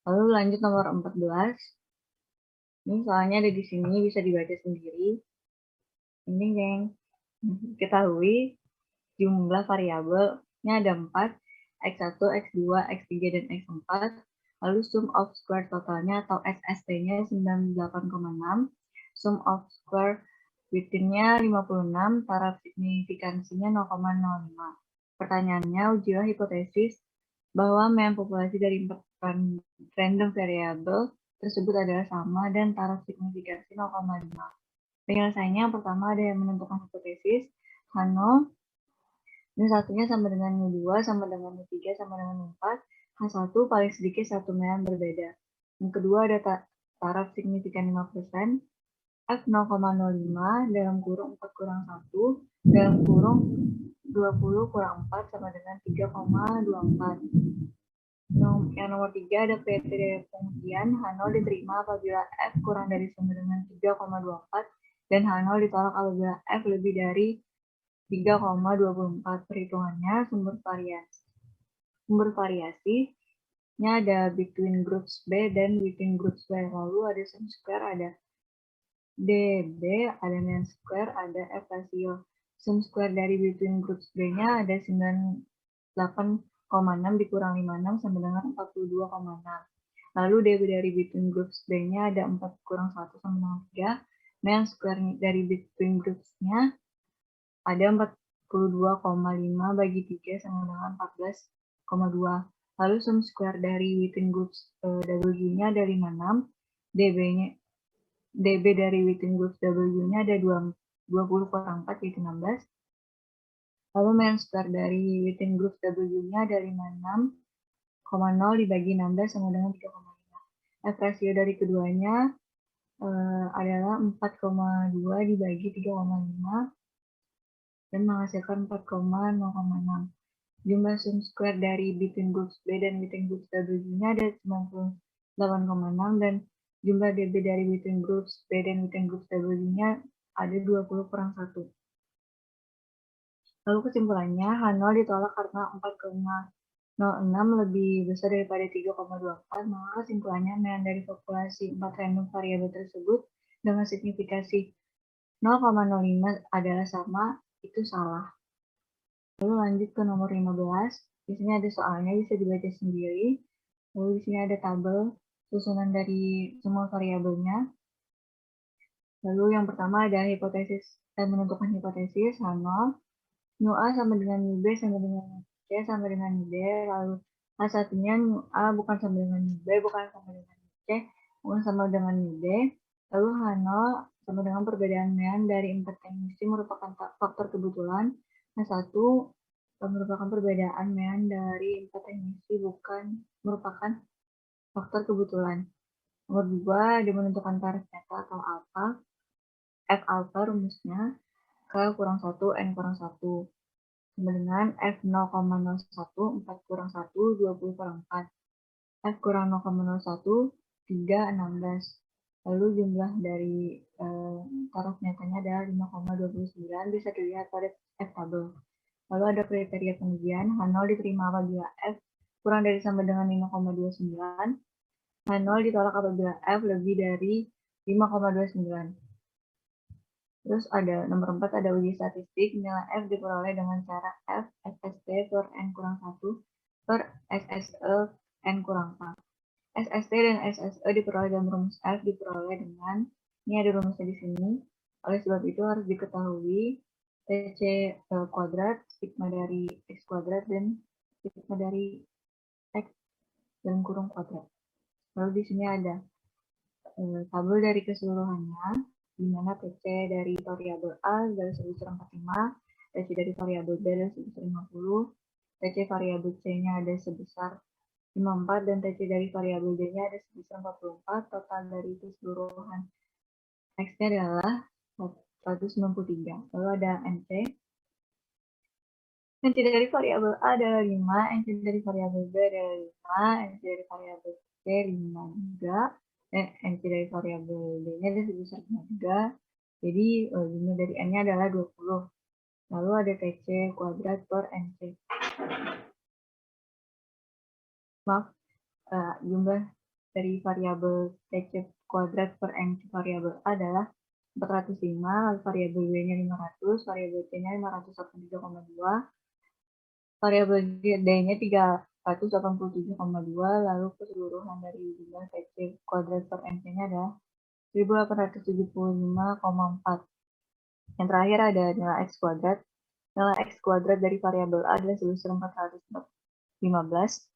Lalu lanjut nomor 14. Ini soalnya ada di sini, bisa dibaca sendiri. Ini yang ketahui jumlah variabelnya ada 4, X1, X2, X3, dan X4. Lalu sum of square totalnya atau SST-nya 98,6, sum of square within-nya 56, taraf signifikansinya 0,05. Pertanyaannya, ujilah hipotesis bahwa mean populasi dari 4 random variabel tersebut adalah sama dan taraf signifikansi 0,5. Penyelesaiannya yang pertama ada yang menentukan hipotesis, H0, ini satunya sama dengan mu2, sama dengan mu3, sama dengan mu4. H1 paling sedikit satu mean berbeda. Yang kedua ada taraf signifikan 5%, F 0,05 dalam kurung 4 kurang 1, dalam kurung 20 kurang 4 sama dengan 3,24. Yang nomor 3 ada kriteria pengujian, H0 diterima apabila F kurang dari sama dengan 3,24, dan H0 ditolak apabila F lebih dari 3,24. Perhitungannya sumber variasinya ada between groups B dan within groups B. Lalu ada sum square, ada DB, ada mean square, ada F ratio. Sum square dari between groups B-nya ada 98,6 dikurang 56 sama dengan 42,6. Lalu DB dari between groups B-nya ada 4 kurang 1 sama dengan 3. Mean square dari between groups-nya ada 42,5 bagi 3 sama dengan 14,2. Lalu sum square dari within groups W-nya ada 56, DB dari within groups W-nya ada 20 kurang 4 yaitu 16. Lalu mean square dari within groups W-nya ada 56,0 dibagi 16 sama dengan 3,5. F ratio dari keduanya adalah 4,2 dibagi 3,5 dan menghasilkan 4,0,6. Jumlah sum square dari between groups B dan within groups W-nya ada 98,6 dan jumlah DB dari between groups B dan within groups W-nya ada 20 kurang 1. Lalu kesimpulannya, H0 ditolak karena 4,06 lebih besar daripada 3,24, maka kesimpulannya mean dari populasi 4 random variabel tersebut dengan signifikasi 0,05 adalah sama, itu salah. Lalu lanjut ke nomor 15. Di sini ada soalnya, bisa dibaca sendiri. Lalu di sini ada tabel susunan dari semua variabelnya. Lalu yang pertama ada hipotesis dan menentukan hipotesis H0, mu A sama dengan mu B sama dengan mu C sama dengan mu D. Lalu H1-nya mu A bukan sama dengan mu B, bukan sama dengan mu C, bukan sama dengan mu D. Lalu H0 sama dengan perbedaan mean dari empat emisi merupakan faktor kebetulan. H1 merupakan perbedaan mean dari empat emisi bukan merupakan faktor kebetulan. Nomor 2 ada menentukan taraf nyata atau alfa. F alpha rumusnya K kurang 1 N kurang 1 sama dengan F 0,01 4 kurang 1 20 kurang 4. F kurang 0,01 3 16. Lalu jumlah dari taraf nyatanya adalah 5,29, bisa dilihat pada F tabel. Lalu ada kriteria pengujian, H0 diterima apabila F kurang dari sama dengan 5,29. H0 ditolak apabila F lebih dari 5,29. Terus ada nomor 4 ada uji statistik, nilai F diperoleh dengan cara F SST per N kurang 1 per SSE N kurang 4. SST dan SSE diperoleh dalam rumus F diperoleh dengan, ini ada rumusnya di sini. Oleh sebab itu harus diketahui TC kuadrat, sigma dari X kuadrat, dan sigma dari X dalam kurung kuadrat. Lalu di sini ada tabel dari keseluruhannya, di mana TC dari variabel A adalah sebesar 45, TC dari variabel B adalah sebesar 50, TC variabel C-nya ada sebesar 54, dan TC dari variabel D-nya ada sebesar 44, total dari keseluruhan X-nya adalah 193. Lalu ada NC. NC dari variabel A adalah 5, NC dari variabel B adalah 5, NC dari variabel C 5 juga, dan NC dari variabel D-nya ada sebesar 3. Jadi jumlah dari N-nya adalah 20. Lalu ada TC kuadrat per NC. Maaf, jumlah dari variabel TC kuadrat per NC variabel A adalah 405, lalu variabel B-nya 500, variabel C-nya 583,2, variabel D-nya 387,2, lalu keseluruhan dari jumlah TC kuadrat per NC-nya adalah 1875,4. Yang terakhir ada nilai X kuadrat. Nilai X kuadrat dari variabel A adalah sebesar 415.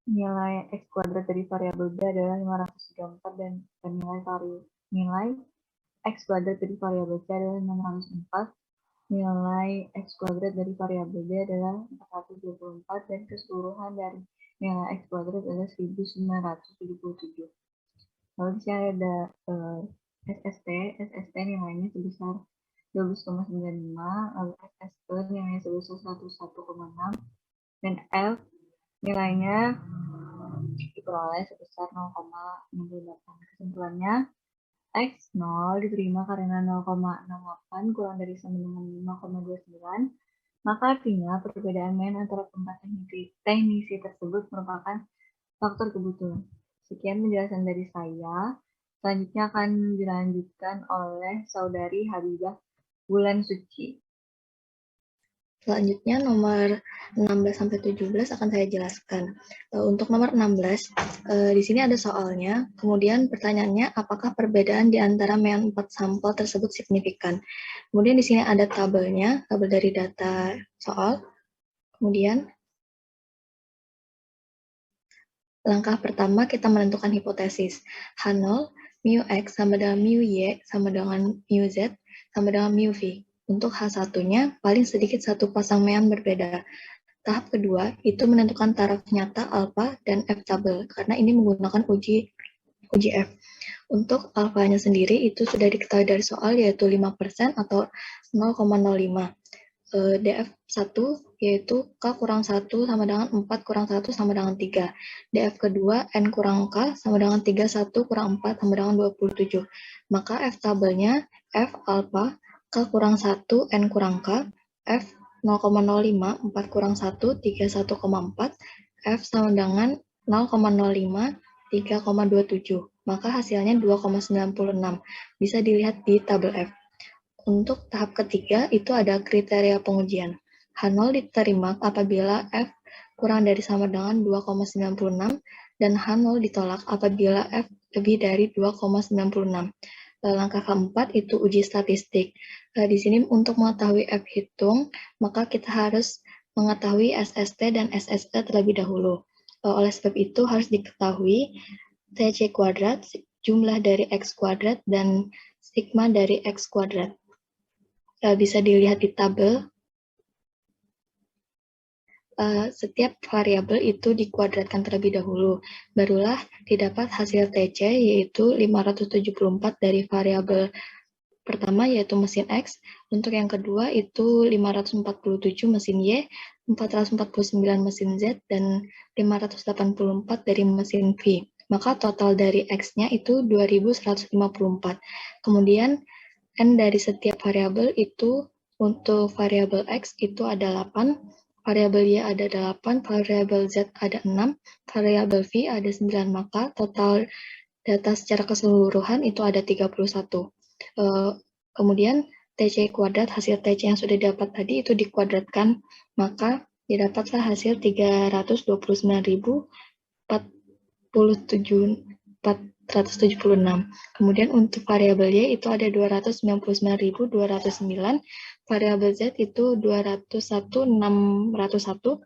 Nilai X kuadrat dari variabel B adalah 534, dan nilai X kuadrat dari variabel C adalah 604. Nilai X kuadrat dari variabel D adalah 424, dan keseluruhan dari nilai X kuadrat adalah 1977. Lalu di sini ada SST nilainya sebesar 12,95, lalu SSE nilainya sebesar 11,6, dan F nilainya diperoleh sebesar 0,68. Kesimpulannya, X0 diterima karena 0,68 kurang dari sama dengan 5,29, maka artinya perbedaan mean antara keempat teknisi tersebut merupakan faktor kebetulan. Sekian penjelasan dari saya. Selanjutnya akan dilanjutkan oleh Saudari Habibah Bulan Suci. Selanjutnya nomor 16-17 akan saya jelaskan. Untuk nomor 16, di sini ada soalnya, kemudian pertanyaannya apakah perbedaan di antara mean 4 sampel tersebut signifikan. Kemudian di sini ada tabelnya, tabel dari data soal. Kemudian langkah pertama kita menentukan hipotesis. H0, mu X sama dengan mu Y sama dengan mu Z sama dengan mu V. Untuk H1-nya, paling sedikit satu pasang mean berbeda. Tahap kedua, itu menentukan taraf nyata alfa dan F tabel, karena ini menggunakan uji F. Untuk alfanya sendiri, itu sudah diketahui dari soal, yaitu 5% atau 0,05. DF1, yaitu K kurang 1 sama dengan 4 kurang 1 sama dengan 3. DF kedua, N kurang K sama dengan 31 kurang 4 sama dengan 27. Maka F tabelnya, F alpha, K kurang 1, N kurang K, F 0,05, 4 kurang 1, 31,4, F sama dengan 0,05, 3,27. Maka hasilnya 2,96. Bisa dilihat di tabel F. Untuk tahap ketiga itu ada kriteria pengujian. H0 diterima apabila F kurang dari sama dengan 2,96 dan H0 ditolak apabila F lebih dari 2,96. Langkah keempat itu uji statistik. Di sini untuk mengetahui F hitung, maka kita harus mengetahui SST dan SSE terlebih dahulu. Oleh sebab itu harus diketahui TC kuadrat, jumlah dari X kuadrat, dan sigma dari X kuadrat. Bisa dilihat di tabel. Setiap variabel itu dikuadratkan terlebih dahulu. Barulah didapat hasil TC, yaitu 574 dari variabel pertama, yaitu mesin X. Untuk yang kedua itu 547 mesin Y, 449 mesin Z, dan 584 dari mesin V. Maka total dari X-nya itu 2154. Kemudian N dari setiap variabel itu untuk variabel X itu ada 8, variabel Y ada 8, variabel Z ada 6, variabel V ada 9, maka total data secara keseluruhan itu ada 31. Kemudian TC kuadrat, hasil TC yang sudah didapat tadi itu dikuadratkan, maka didapatlah hasil 329.476. Kemudian untuk variabel Y itu ada 299.209, variabel Z itu 201.601,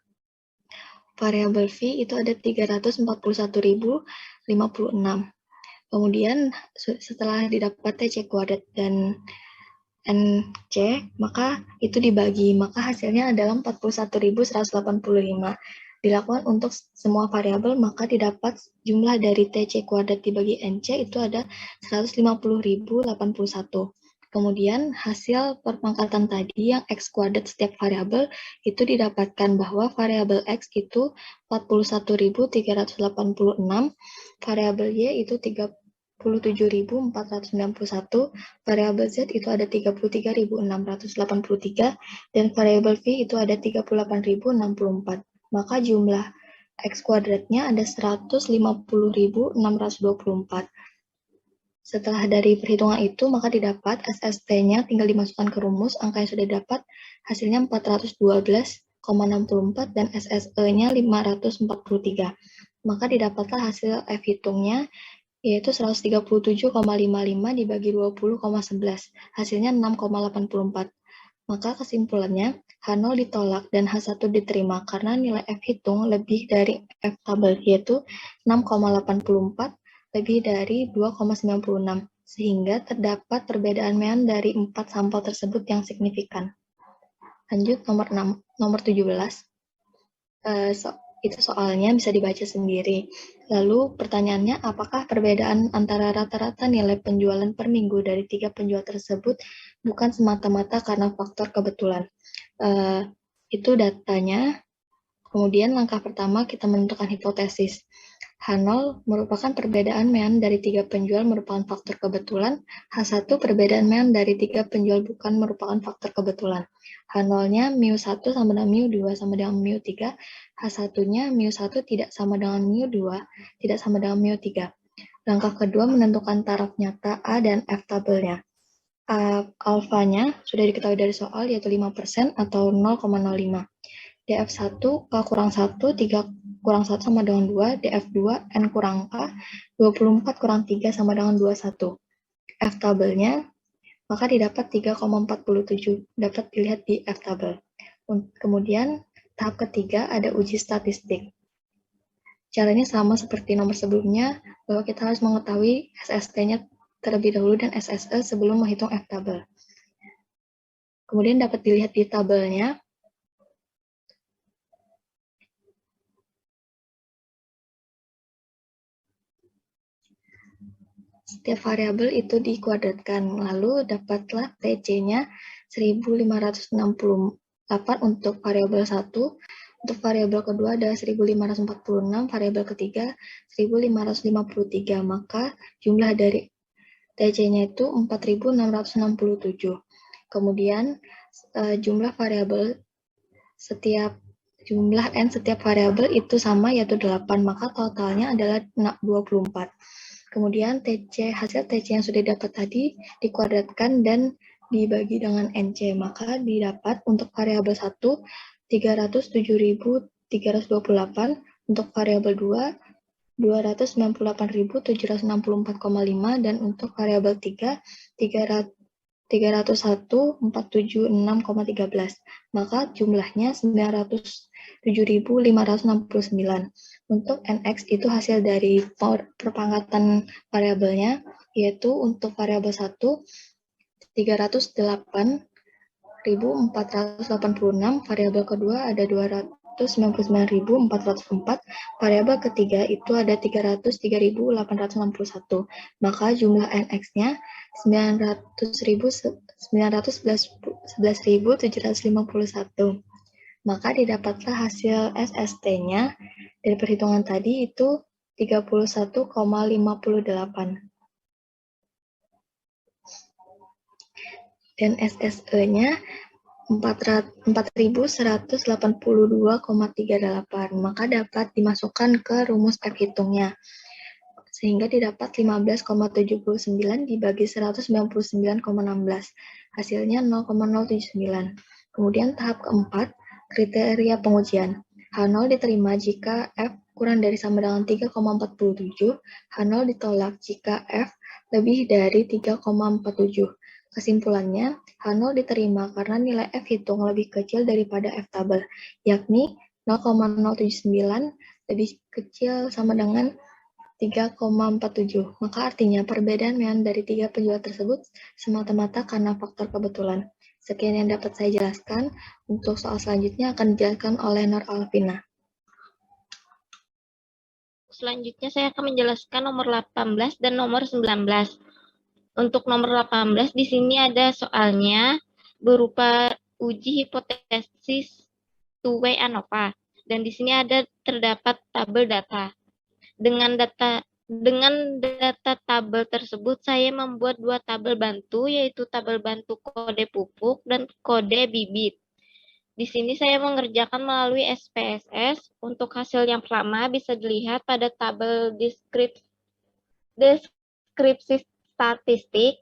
variabel V itu ada 341.056. Kemudian setelah didapat TC kuadrat dan NC, maka itu dibagi, maka hasilnya adalah 41.185. Dilakukan untuk semua variabel, maka didapat jumlah dari TC kuadrat dibagi NC itu ada 150.081. Kemudian hasil perpangkatan tadi yang X kuadrat setiap variabel itu didapatkan bahwa variabel X itu 41.386, variabel Y itu 37.491, variabel Z itu ada 33.683, dan variabel V itu ada 38.064. Maka jumlah X kuadratnya ada 150.624. Setelah dari perhitungan itu, maka didapat SST-nya tinggal dimasukkan ke rumus, angka yang sudah didapat hasilnya 412,64 dan SSE-nya 543. Maka didapatlah hasil F hitungnya yaitu 137,55 dibagi 20,11. Hasilnya 6,84. Maka kesimpulannya, H0 ditolak dan H1 diterima karena nilai F hitung lebih dari F tabel, yaitu 6,84 lebih dari 2,96, sehingga terdapat perbedaan mean dari 4 sampel tersebut yang signifikan. Lanjut nomor 17. Itu soalnya bisa dibaca sendiri. Lalu pertanyaannya, apakah perbedaan antara rata-rata nilai penjualan per minggu dari 3 penjual tersebut bukan semata-mata karena faktor kebetulan? Itu datanya. Kemudian langkah pertama kita menentukan hipotesis. H0 merupakan perbedaan mean dari 3 penjual merupakan faktor kebetulan. H1 perbedaan mean dari 3 penjual bukan merupakan faktor kebetulan. H0-nya mu1 sama dengan mu2 sama dengan mu3. H1-nya mu1 tidak sama dengan mu2, tidak sama dengan mu3. Langkah kedua menentukan taraf nyata A dan F tabelnya. Alfanya sudah diketahui dari soal yaitu 5% atau 0,05. DF1 K kurang 1, 3 kurang 1 sama dengan 2, DF2 N kurang K, 24 kurang 3 sama dengan 21. F tabelnya, maka didapat 3,47, dapat dilihat di F tabel. Kemudian, tahap ketiga ada uji statistik. Caranya sama seperti nomor sebelumnya, bahwa kita harus mengetahui SST-nya terlebih dahulu dan SSE sebelum menghitung F tabel. Kemudian dapat dilihat di tabelnya, setiap variabel itu dikuadratkan, lalu dapatlah TC-nya 1568 untuk variabel 1, untuk variabel kedua ada 1546, variabel ketiga 1553, maka jumlah dari TC-nya itu 4667. Kemudian jumlah variabel setiap Jumlah N setiap variabel itu sama, yaitu 8, maka totalnya adalah 24. Kemudian hasil TC yang sudah didapat tadi dikuadratkan dan dibagi dengan NC, maka didapat untuk variabel 1 307.328, untuk variabel 2 298.764,5, dan untuk variabel 3 301.476,13. Maka jumlahnya 907.569. Untuk NX itu hasil dari perpangkatan variabelnya, yaitu untuk variabel 1 308.486, variabel kedua ada 299.404, variabel ketiga itu ada 303.861. Maka jumlah NX-nya 911.751. Maka didapatlah hasil SST-nya dari perhitungan tadi itu 31,58. Dan SSE-nya 4.182,38, maka dapat dimasukkan ke rumus F hitungnya, sehingga didapat 15,79 dibagi 199,16, hasilnya 0,079. Kemudian tahap keempat, kriteria pengujian. H0 diterima jika F kurang dari sama dengan 3,47, H0 ditolak jika F lebih dari 3,47. Kesimpulannya, H0 diterima karena nilai F hitung lebih kecil daripada F tabel, yakni 0,079 lebih kecil sama dengan 3,47. Maka artinya perbedaan dari tiga penjual tersebut semata-mata karena faktor kebetulan. Sekian yang dapat saya jelaskan. Untuk soal selanjutnya akan dijelaskan oleh Nur Alvina. Selanjutnya saya akan menjelaskan nomor 18 dan nomor 19. Untuk nomor 18 di sini ada soalnya berupa uji hipotesis two-way ANOVA, dan di sini terdapat tabel data. Dengan data tabel tersebut saya membuat dua tabel bantu, yaitu tabel bantu kode pupuk dan kode bibit. Di sini saya mengerjakan melalui SPSS. Untuk hasil yang pertama bisa dilihat pada tabel deskripsi statistik.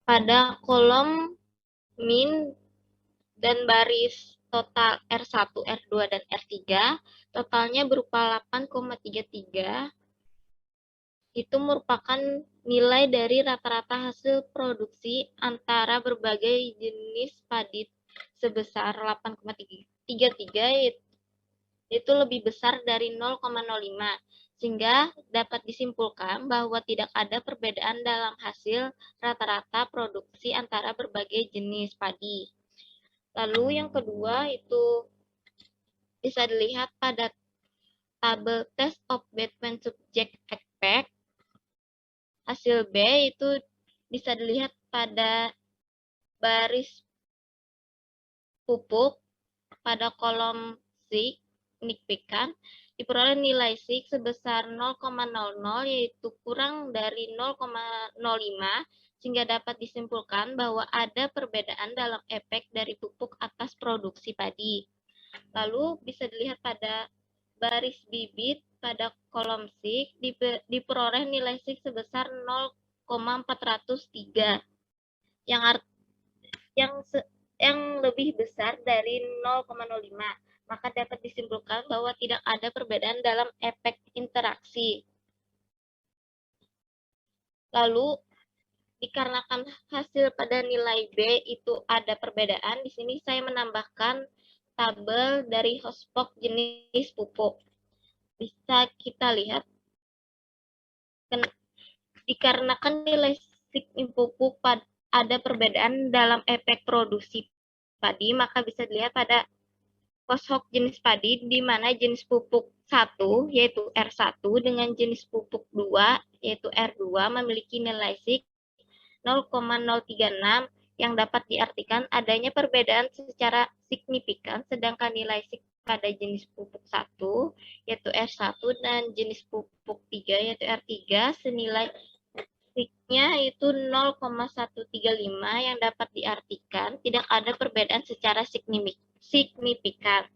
Pada kolom min dan baris total R1, R2, dan R3, totalnya berupa 8,33. Itu merupakan nilai dari rata-rata hasil produksi antara berbagai jenis padi sebesar 8,33, itu lebih besar dari 0,05, sehingga dapat disimpulkan bahwa tidak ada perbedaan dalam hasil rata-rata produksi antara berbagai jenis padi. Lalu yang kedua itu bisa dilihat pada tabel test of between subject effect. Hasil B itu bisa dilihat pada baris pupuk pada kolom signifikan diperoleh nilai sig sebesar 0,00, yaitu kurang dari 0,05, sehingga dapat disimpulkan bahwa ada perbedaan dalam efek dari pupuk atas produksi padi. Lalu bisa dilihat pada baris bibit pada kolom sig diperoleh nilai sig sebesar 0,403 yang lebih besar dari 0,05, maka dapat disimpulkan bahwa tidak ada perbedaan dalam efek interaksi. Lalu dikarenakan hasil pada nilai B itu ada perbedaan, di sini saya menambahkan tabel dari hotspot jenis pupuk. Bisa kita lihat, dikarenakan nilai signifikan pupuk ada perbedaan dalam efek produksi padi, maka bisa dilihat pada hotspot jenis padi, di mana jenis pupuk 1, yaitu R1, dengan jenis pupuk 2, yaitu R2, memiliki nilai sig 0,036, yang dapat diartikan adanya perbedaan secara signifikan, sedangkan nilai sig pada jenis pupuk 1, yaitu R1, dan jenis pupuk 3, yaitu R3, senilai SIG-nya itu 0,135 yang dapat diartikan tidak ada perbedaan secara signifikan.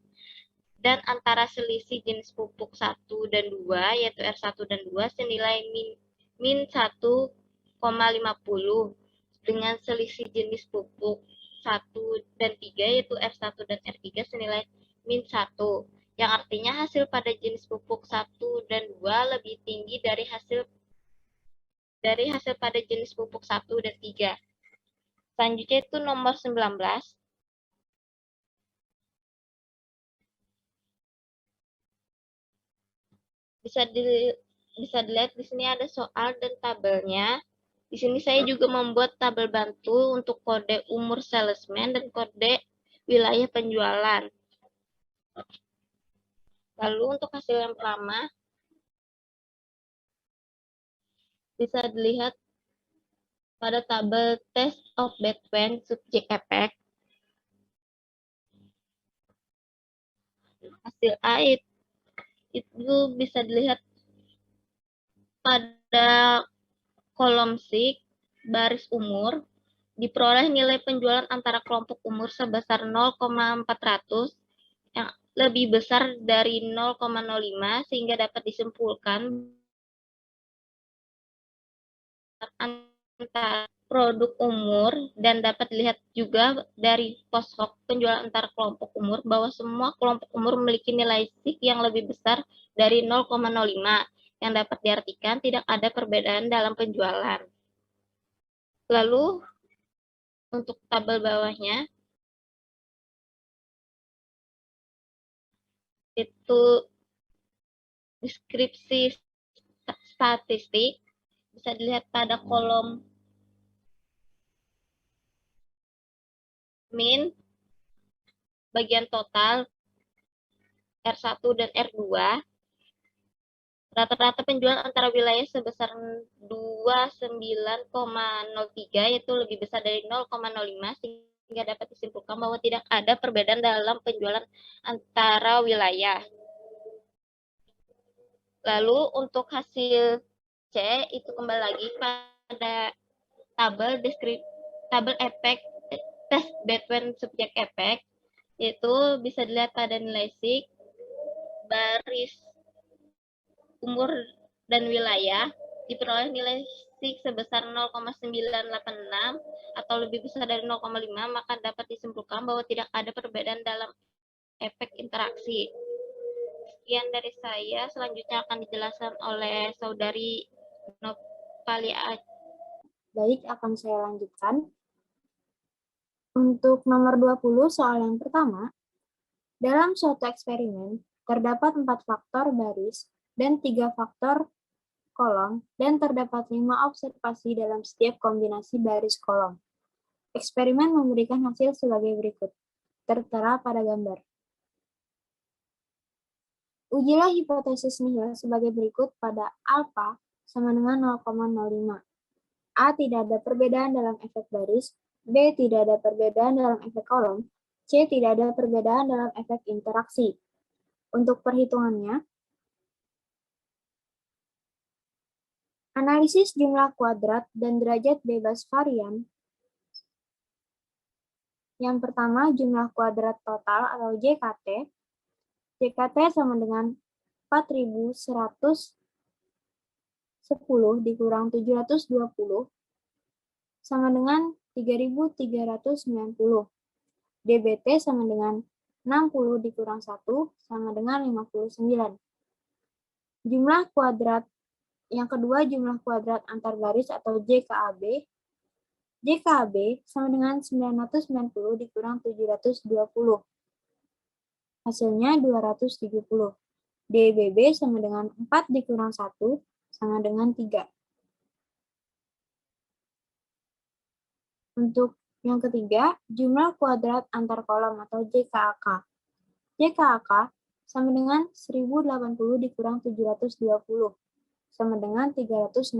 Dan antara selisih jenis pupuk 1 dan 2, yaitu R1 dan 2, senilai min 1,50 dengan selisih jenis pupuk 1 dan 3, yaitu R1 dan R3, senilai min 1, yang artinya hasil pada jenis pupuk 1 dan 2 lebih tinggi dari hasil pada jenis pupuk 1 dan 3. Selanjutnya itu nomor 19. Bisa dilihat di sini ada soal dan tabelnya. Di sini saya juga membuat tabel bantu untuk kode umur salesman dan kode wilayah penjualan. Lalu untuk hasil yang pertama, bisa dilihat pada tabel test of Betwen subject effect. Hasil A itu bisa dilihat pada kolom SIG baris umur, diperoleh nilai penjualan antara kelompok umur sebesar 0,400 yang lebih besar dari 0,05, sehingga dapat disimpulkan antara produk umur, dan dapat dilihat juga dari post hoc penjualan antar kelompok umur bahwa semua kelompok umur memiliki nilai SIG yang lebih besar dari 0,05, yang dapat diartikan tidak ada perbedaan dalam penjualan. Lalu untuk tabel bawahnya itu deskripsi statistik, bisa dilihat pada kolom min, bagian total, R1 dan R2, rata-rata penjualan antara wilayah sebesar 29,03, yaitu lebih besar dari 0,05, sehingga dapat disimpulkan bahwa tidak ada perbedaan dalam penjualan antara wilayah. Lalu untuk hasil C itu kembali lagi pada tabel efek test Betwen subject effect, yaitu bisa dilihat pada nilai SIG baris umur dan wilayah, diperoleh nilai SIG sebesar 0,986 atau lebih besar dari 0,5, maka dapat disimpulkan bahwa tidak ada perbedaan dalam efek interaksi. Sekian dari saya, selanjutnya akan dijelaskan oleh Saudari Novalia. Baik, akan saya lanjutkan. Untuk nomor 20, soal yang pertama, dalam suatu eksperimen, terdapat 4 faktor baris dan 3 faktor kolom, dan terdapat 5 observasi dalam setiap kombinasi baris kolom. Eksperimen memberikan hasil sebagai berikut, tertera pada gambar. Ujilah hipotesis nihil sebagai berikut pada alfa sama dengan 0,05. A. Tidak ada perbedaan dalam efek baris. B. Tidak ada perbedaan dalam efek kolom. C. Tidak ada perbedaan dalam efek interaksi. Untuk perhitungannya, analisis jumlah kuadrat dan derajat bebas varian. Yang pertama, jumlah kuadrat total atau JKT. JKT sama dengan 4110 dikurang 720 sama dengan 3390. DBT sama dengan 60 dikurang 1 sama dengan 59. Jumlah kuadrat yang kedua, jumlah kuadrat antar baris atau JKAB. JKAB sama dengan 990 dikurang 720. Hasilnya 270. DBB sama dengan 4 dikurang 1 sama dengan 3. Untuk yang ketiga, jumlah kuadrat antar kolom atau JKAK. JKAK sama dengan 1080 dikurang 720 sama dengan 360.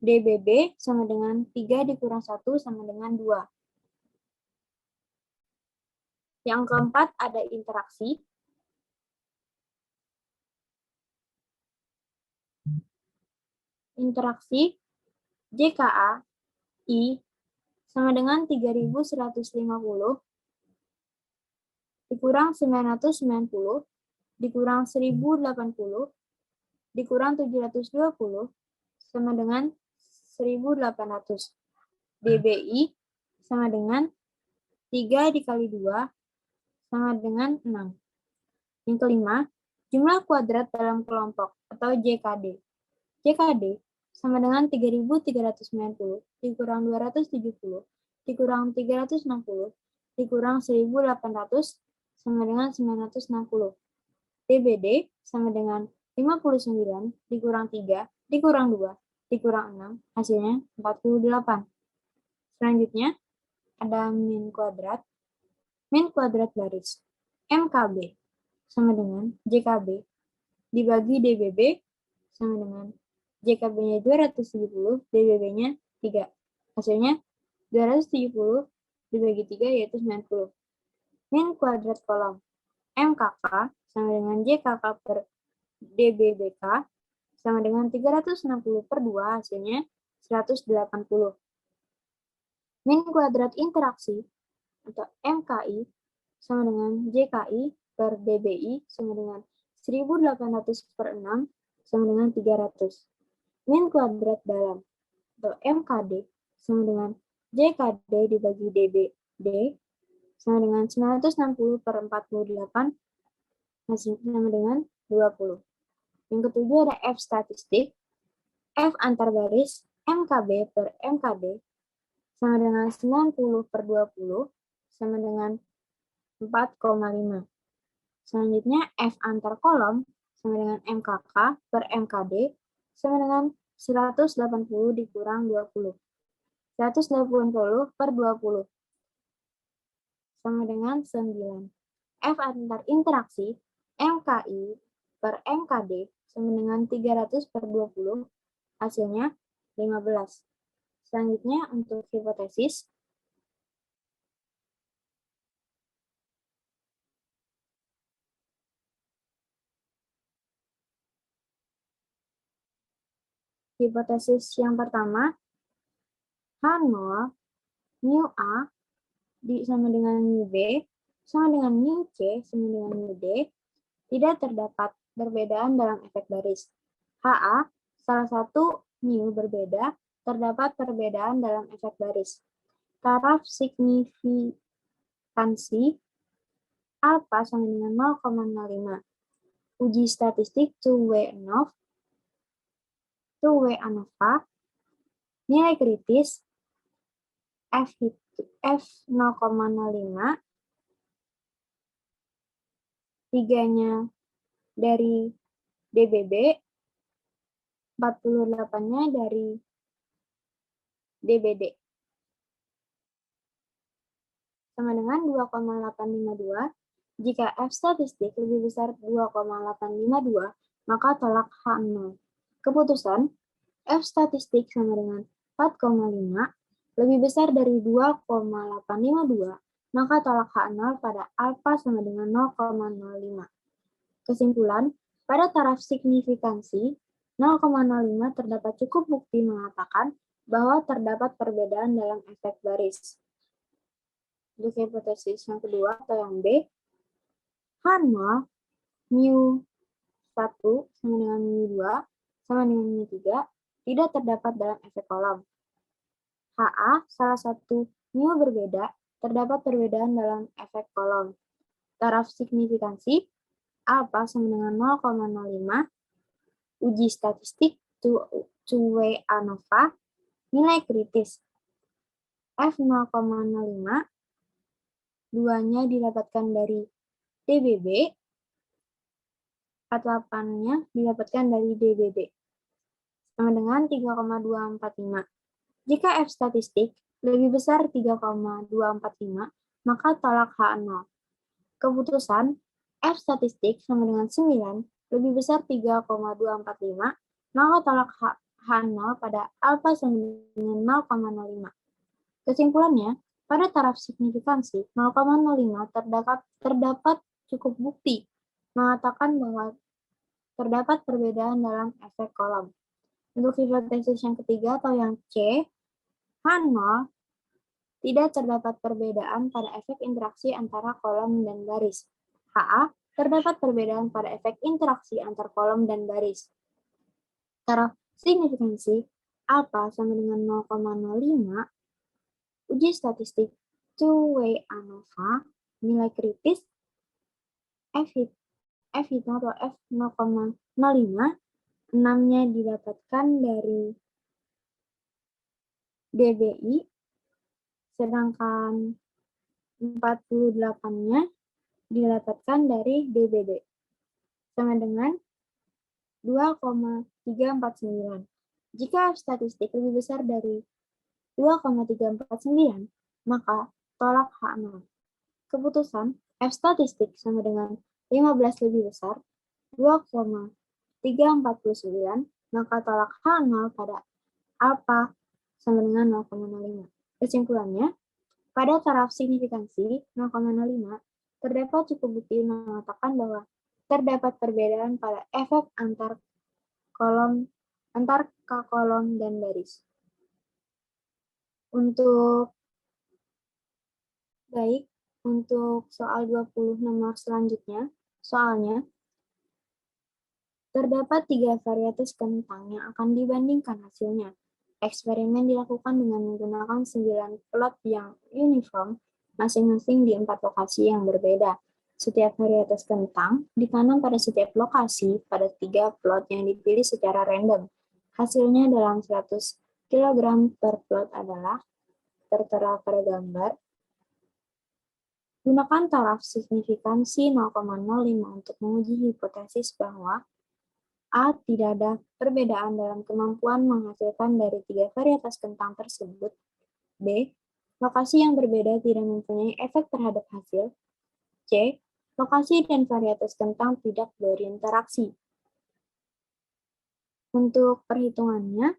DBB sama dengan 3 dikurang 1 sama dengan 2. Yang keempat ada interaksi. Interaksi JKA I sama dengan 3150 dikurang 990 dikurang 1080 dikurang 720 sama dengan 1800. DBI sama dengan 3 dikali 2 sama dengan 6. Yang kelima, jumlah kuadrat dalam kelompok atau JKD. JKD sama dengan 3390 dikurang 270 dikurang 360 dikurang 1800 sama dengan 960. DBD sama dengan 59 dikurang 3 dikurang 2 dikurang 6 hasilnya 48. Selanjutnya ada min kuadrat baris. MKB sama dengan JKB dibagi DBB sama dengan JKB-nya 270, DBB-nya 3. Hasilnya 270 dibagi 3 yaitu 90. Min kuadrat kolom MKK sama dengan JKK per DBBK sama dengan 360 per 2 hasilnya 180. Min kuadrat interaksi atau MKI sama dengan JKI per DBI sama dengan 1800 per 6 sama dengan 300. Min kuadrat dalam atau MKD sama dengan JKD dibagi DBD sama dengan 960 per 48 sama dengan 20. Yang ketujuh ada F statistik. F antar baris MKB per MKD sama dengan 90 per 20 sama dengan 4,5. Selanjutnya F antar kolom sama dengan MKK per MKD sama dengan 180 dikurang 20. 180 per 20 sama dengan 9. F antar interaksi MKI per MKD sama dengan 300 per 20, hasilnya 15. Selanjutnya untuk hipotesis. Hipotesis yang pertama, H0 mu A sama dengan mu B sama dengan mu C sama dengan mu D tidak terdapat perbedaan dalam efek baris. HA, salah satu mu berbeda, terdapat perbedaan dalam efek baris. Taraf signifikansi alfa sama dengan 0,05. Uji statistik 2W ANOVA, nilai kritis F 0,05, 3-nya dari DBB, 48-nya dari DBD. Sama dengan 2,852. Jika F statistik lebih besar 2,852, maka tolak H0. Keputusan F statistik sama dengan 4,5 lebih besar dari 2,852, maka tolak H0 pada alfa sama dengan 0,05. Kesimpulan, pada taraf signifikansi 0,05 terdapat cukup bukti mengatakan bahwa terdapat perbedaan dalam efek baris. Untuk hipotesis yang kedua atau yang B, H0 mu 1 sama dengan mu 2 sama dengan mu 3 tidak terdapat dalam efek kolom. HA, salah satu mu berbeda, terdapat perbedaan dalam efek kolom. Taraf signifikansi alfa sama dengan 0,05, uji statistik 2W ANOVA, nilai kritis F 0,05, 2-nya didapatkan dari DBB, 48-nya didapatkan dari DBD, sama dengan 3,245. Jika F statistik lebih besar 3,245, maka tolak H0. Keputusan F statistik sama dengan 9 lebih besar 3,245, maka tolak H0 pada alfa sama dengan 0,05. Kesimpulannya, Pada taraf signifikansi 0,05 terdapat cukup bukti mengatakan bahwa terdapat perbedaan dalam efek kolom. Untuk hipotesis yang ketiga atau yang C, H0 tidak terdapat perbedaan pada efek interaksi antara kolom dan baris. HA terdapat perbedaan pada efek interaksi antar kolom dan baris. Taraf signifikansi alfa sama dengan 0,05, uji statistik two-way ANOVA, nilai kritis F atau F0,05, 6-nya didapatkan dari DBI, sedangkan 48-nya didapatkan dari DBD, sama dengan 2,349. Jika F statistik lebih besar dari 2,349, maka tolak H0. Keputusan F statistik sama dengan 15 lebih besar 2,349, maka tolak H0 pada alfa sama dengan 0,05. Kesimpulannya, pada taraf signifikansi 0,05, terdapat cukup bukti mengatakan bahwa terdapat perbedaan pada efek antar kolom dan baris. Untuk soal 20 nomor selanjutnya, soalnya terdapat 3 varietas kentang yang akan dibandingkan hasilnya. Eksperimen dilakukan dengan menggunakan 9 plot yang uniform, masing-masing di 4 lokasi yang berbeda. Setiap varietas kentang ditanam pada setiap lokasi pada 3 plot yang dipilih secara random. Hasilnya dalam 100 kg per plot adalah tertera pada gambar. Gunakan taraf signifikansi 0,05 untuk menguji hipotesis bahwa A. Tidak ada perbedaan dalam kemampuan menghasilkan dari 3 varietas kentang tersebut. B. Lokasi yang berbeda tidak mempunyai efek terhadap hasil. C. Lokasi dan varietas kentang tidak berinteraksi. Untuk perhitungannya,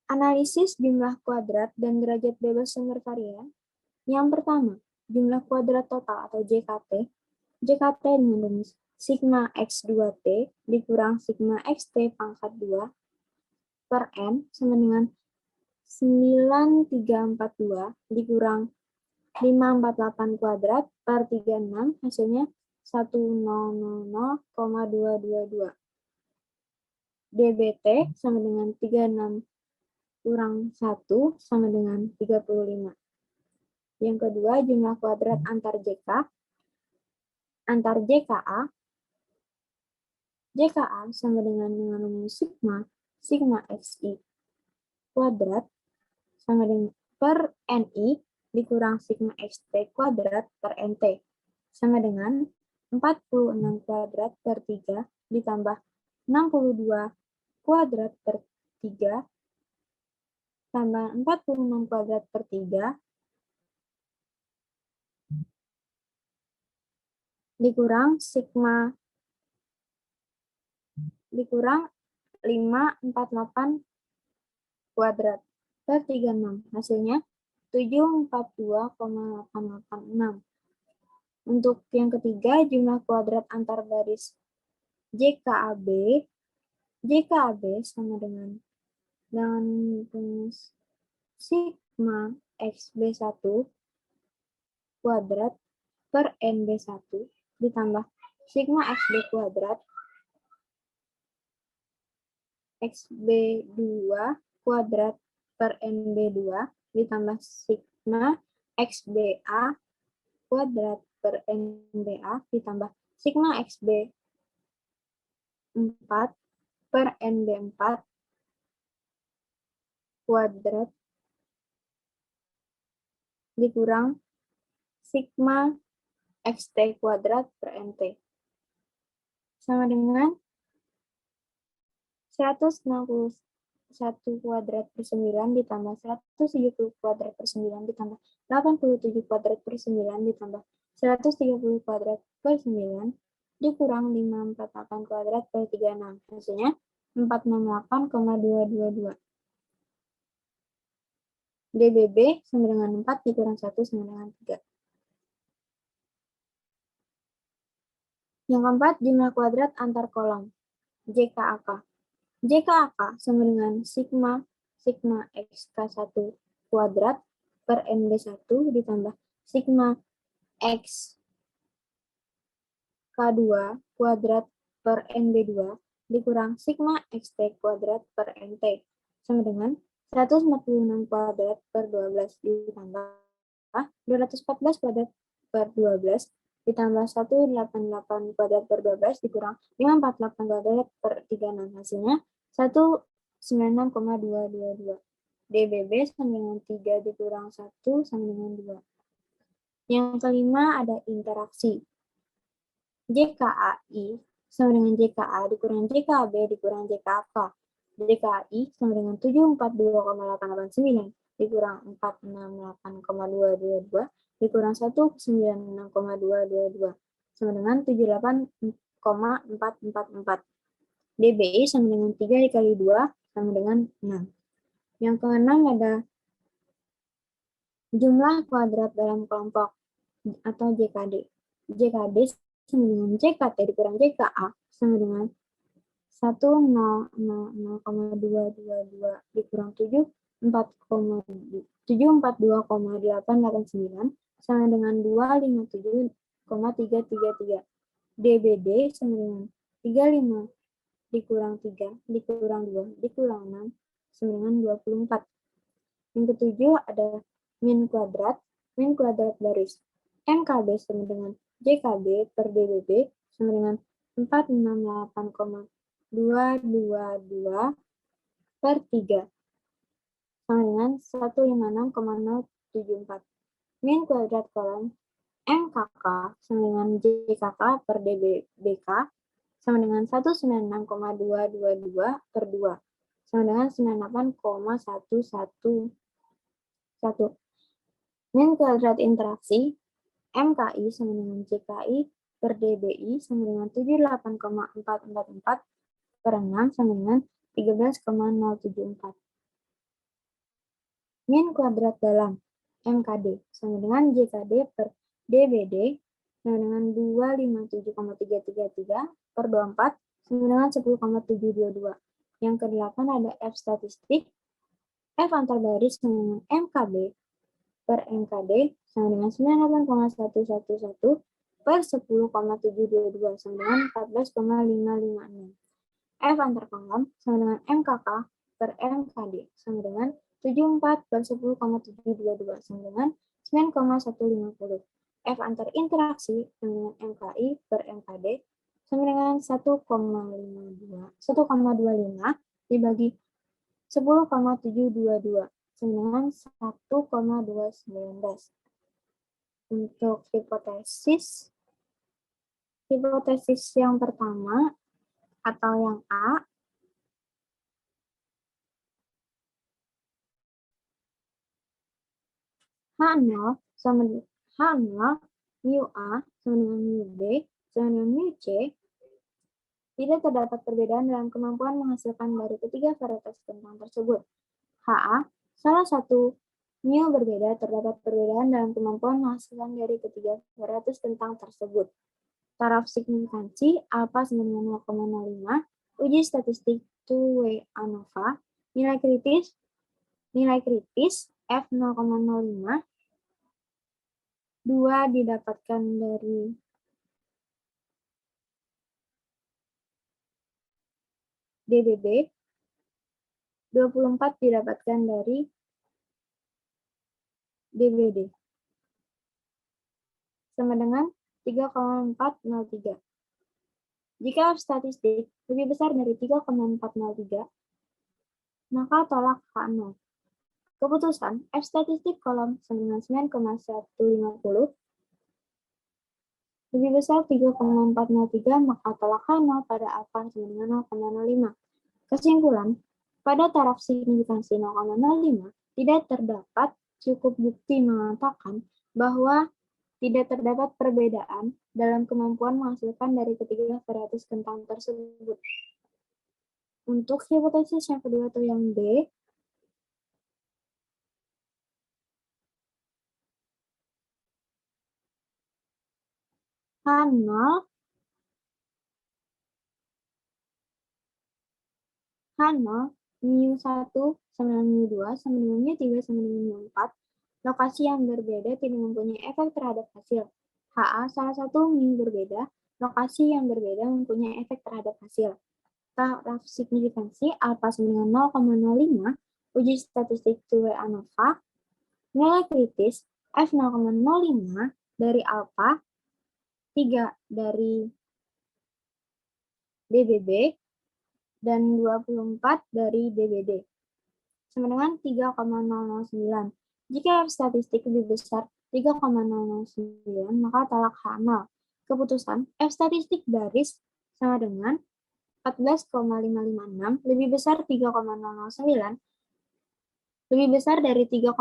analisis jumlah kuadrat dan derajat bebas sumber varian. Yang pertama, jumlah kuadrat total atau JKT. JKT dengan rumus sigma X2T dikurang sigma XT pangkat 2 per N sama dengan 9342 dikurang 548 kuadrat per 36, hasilnya 1000,222. DBT sama dengan 36 kurang 1 sama dengan 35. Yang kedua, jumlah kuadrat antar JKA. JKA sama dengan rumus sigma XI kuadrat sama dengan per NI dikurang sigma XT kuadrat per NT sama dengan 46 kuadrat per 3 ditambah 62 kuadrat per 3 tambah 46 kuadrat per 3 dikurang sigma dikurang 548 kuadrat per 36, hasilnya 742,886. Untuk yang ketiga, jumlah kuadrat antar baris JKAB sama dengan rumus sigma XB1 kuadrat per NB1 ditambah sigma XB kuadrat XB2 kuadrat per NB2 ditambah sigma XBA kuadrat per NBA ditambah sigma XB4 per NB4 kuadrat dikurang sigma XT kuadrat per NT sama dengan 161 kuadrat per 9 ditambah 170 kuadrat per 9 ditambah 87 kuadrat per 9 ditambah 130 kuadrat per 9 dikurang 548 kuadrat per 36. Hasilnya 468,222. DBB sama dengan 4 dikurang 1 sama dengan 3. Yang keempat, jumlah kuadrat antar kolom. JKAK. JKAK sama dengan sigma XK1 kuadrat per NB1 ditambah sigma XK2 kuadrat per NB2 dikurang sigma XT kuadrat per NT sama dengan 146 kuadrat per 12 ditambah 214 kuadrat per 12 ditambah 188 kuadrat per 12 dikurang 548 kuadrat per 36. Hasilnya 196,222. DBB sama dengan 3 dikurang 1 sama dengan 2. Yang kelima ada interaksi. JKAI sama dengan JKA dikurang JKB dikurang JKK. JKI sama dengan 742,889 dikurang 468,222 dikurang 196,222 sama dengan 78,444. DBI sama dengan 3 dikali 2 sama dengan 6. Yang keenam ada jumlah kuadrat dalam kelompok atau JKD. JKD sama dengan JKT dikurang JKA sama dengan 100,222 dikurang 742,889 sama dengan 257,333. DBD sama dengan 35 dikurang 3 dikurang 2 dikurang 6 sama dengan 24. Yang ketujuh ada min kuadrat baris. MKB sama dengan JKB per DBB sama dengan 468,222 per 3 sama dengan 156,074. Min kuadrat kolom MKK sama dengan JKK per DBK sama dengan 196,222 per 2 sama dengan 98,111. Min kuadrat interaksi MKI sama dengan JKI per DBI sama dengan 78,444 per 6 sama dengan 13,074. Min kuadrat dalam MKD sama dengan JKD per DBD sama dengan 257,333 per 24 sama dengan 10,722. Yang kedelapan ada F statistik. F antar baris sama dengan MKB per MKD sama dengan 98,111 per 10,722 sama dengan 14,556. F antar kolom sama dengan MKK per MKD sama dengan 74 per 10,722 sama dengan 9,150. F antar interaksi sama dengan MKI per MKD sama dengan 1,25 dibagi 10,722 sama dengan 1,219. Untuk hipotesis yang pertama atau yang A, H0 sama H0 mu A sama dengan mu B sama dengan mu C. Tidak terdapat perbedaan dalam kemampuan menghasilkan dari ketiga varietas kentang tersebut. HA, salah satu mu berbeda, terdapat perbedaan dalam kemampuan menghasilkan dari ketiga varietas kentang tersebut. Taraf signifikansi alpha sama dengan 0,05, uji statistik two-way ANOVA, nilai kritis F 0,05, 2 didapatkan dari DBB, 24 didapatkan dari DBD. Sama dengan 3,403. Jika F statistik lebih besar dari 3,403, maka tolak H0. Keputusan F statistik kolom sama dengan 9,150 lebih besar 3,403, maka tolak H0 pada alfa sama dengan 0,05. Kesimpulan, pada taraf signifikansi 0,05 tidak terdapat cukup bukti mengatakan bahwa tidak terdapat perbedaan dalam kemampuan menghasilkan dari ketiga varietas kentang tersebut. Untuk hipotesis yang kedua atau yang B, H0 mu1 sama dengan mu2 sama dengan mu3 sama dengan mu4. Lokasi yang berbeda tidak mempunyai efek terhadap hasil. HA salah satu mu berbeda, lokasi yang berbeda mempunyai efek terhadap hasil. Taraf signifikansi alfa sama dengan 0,05, uji statistik 2 ANOVA, nilai kritis F0,05 dari alfa, 3 dari DBB, dan 24 dari DBD. Sama dengan 3,009. Jika F statistik lebih besar 3,009, maka tolak H0. Keputusan F statistik baris sama dengan 14,556 lebih besar 3,009, lebih besar dari 3,009,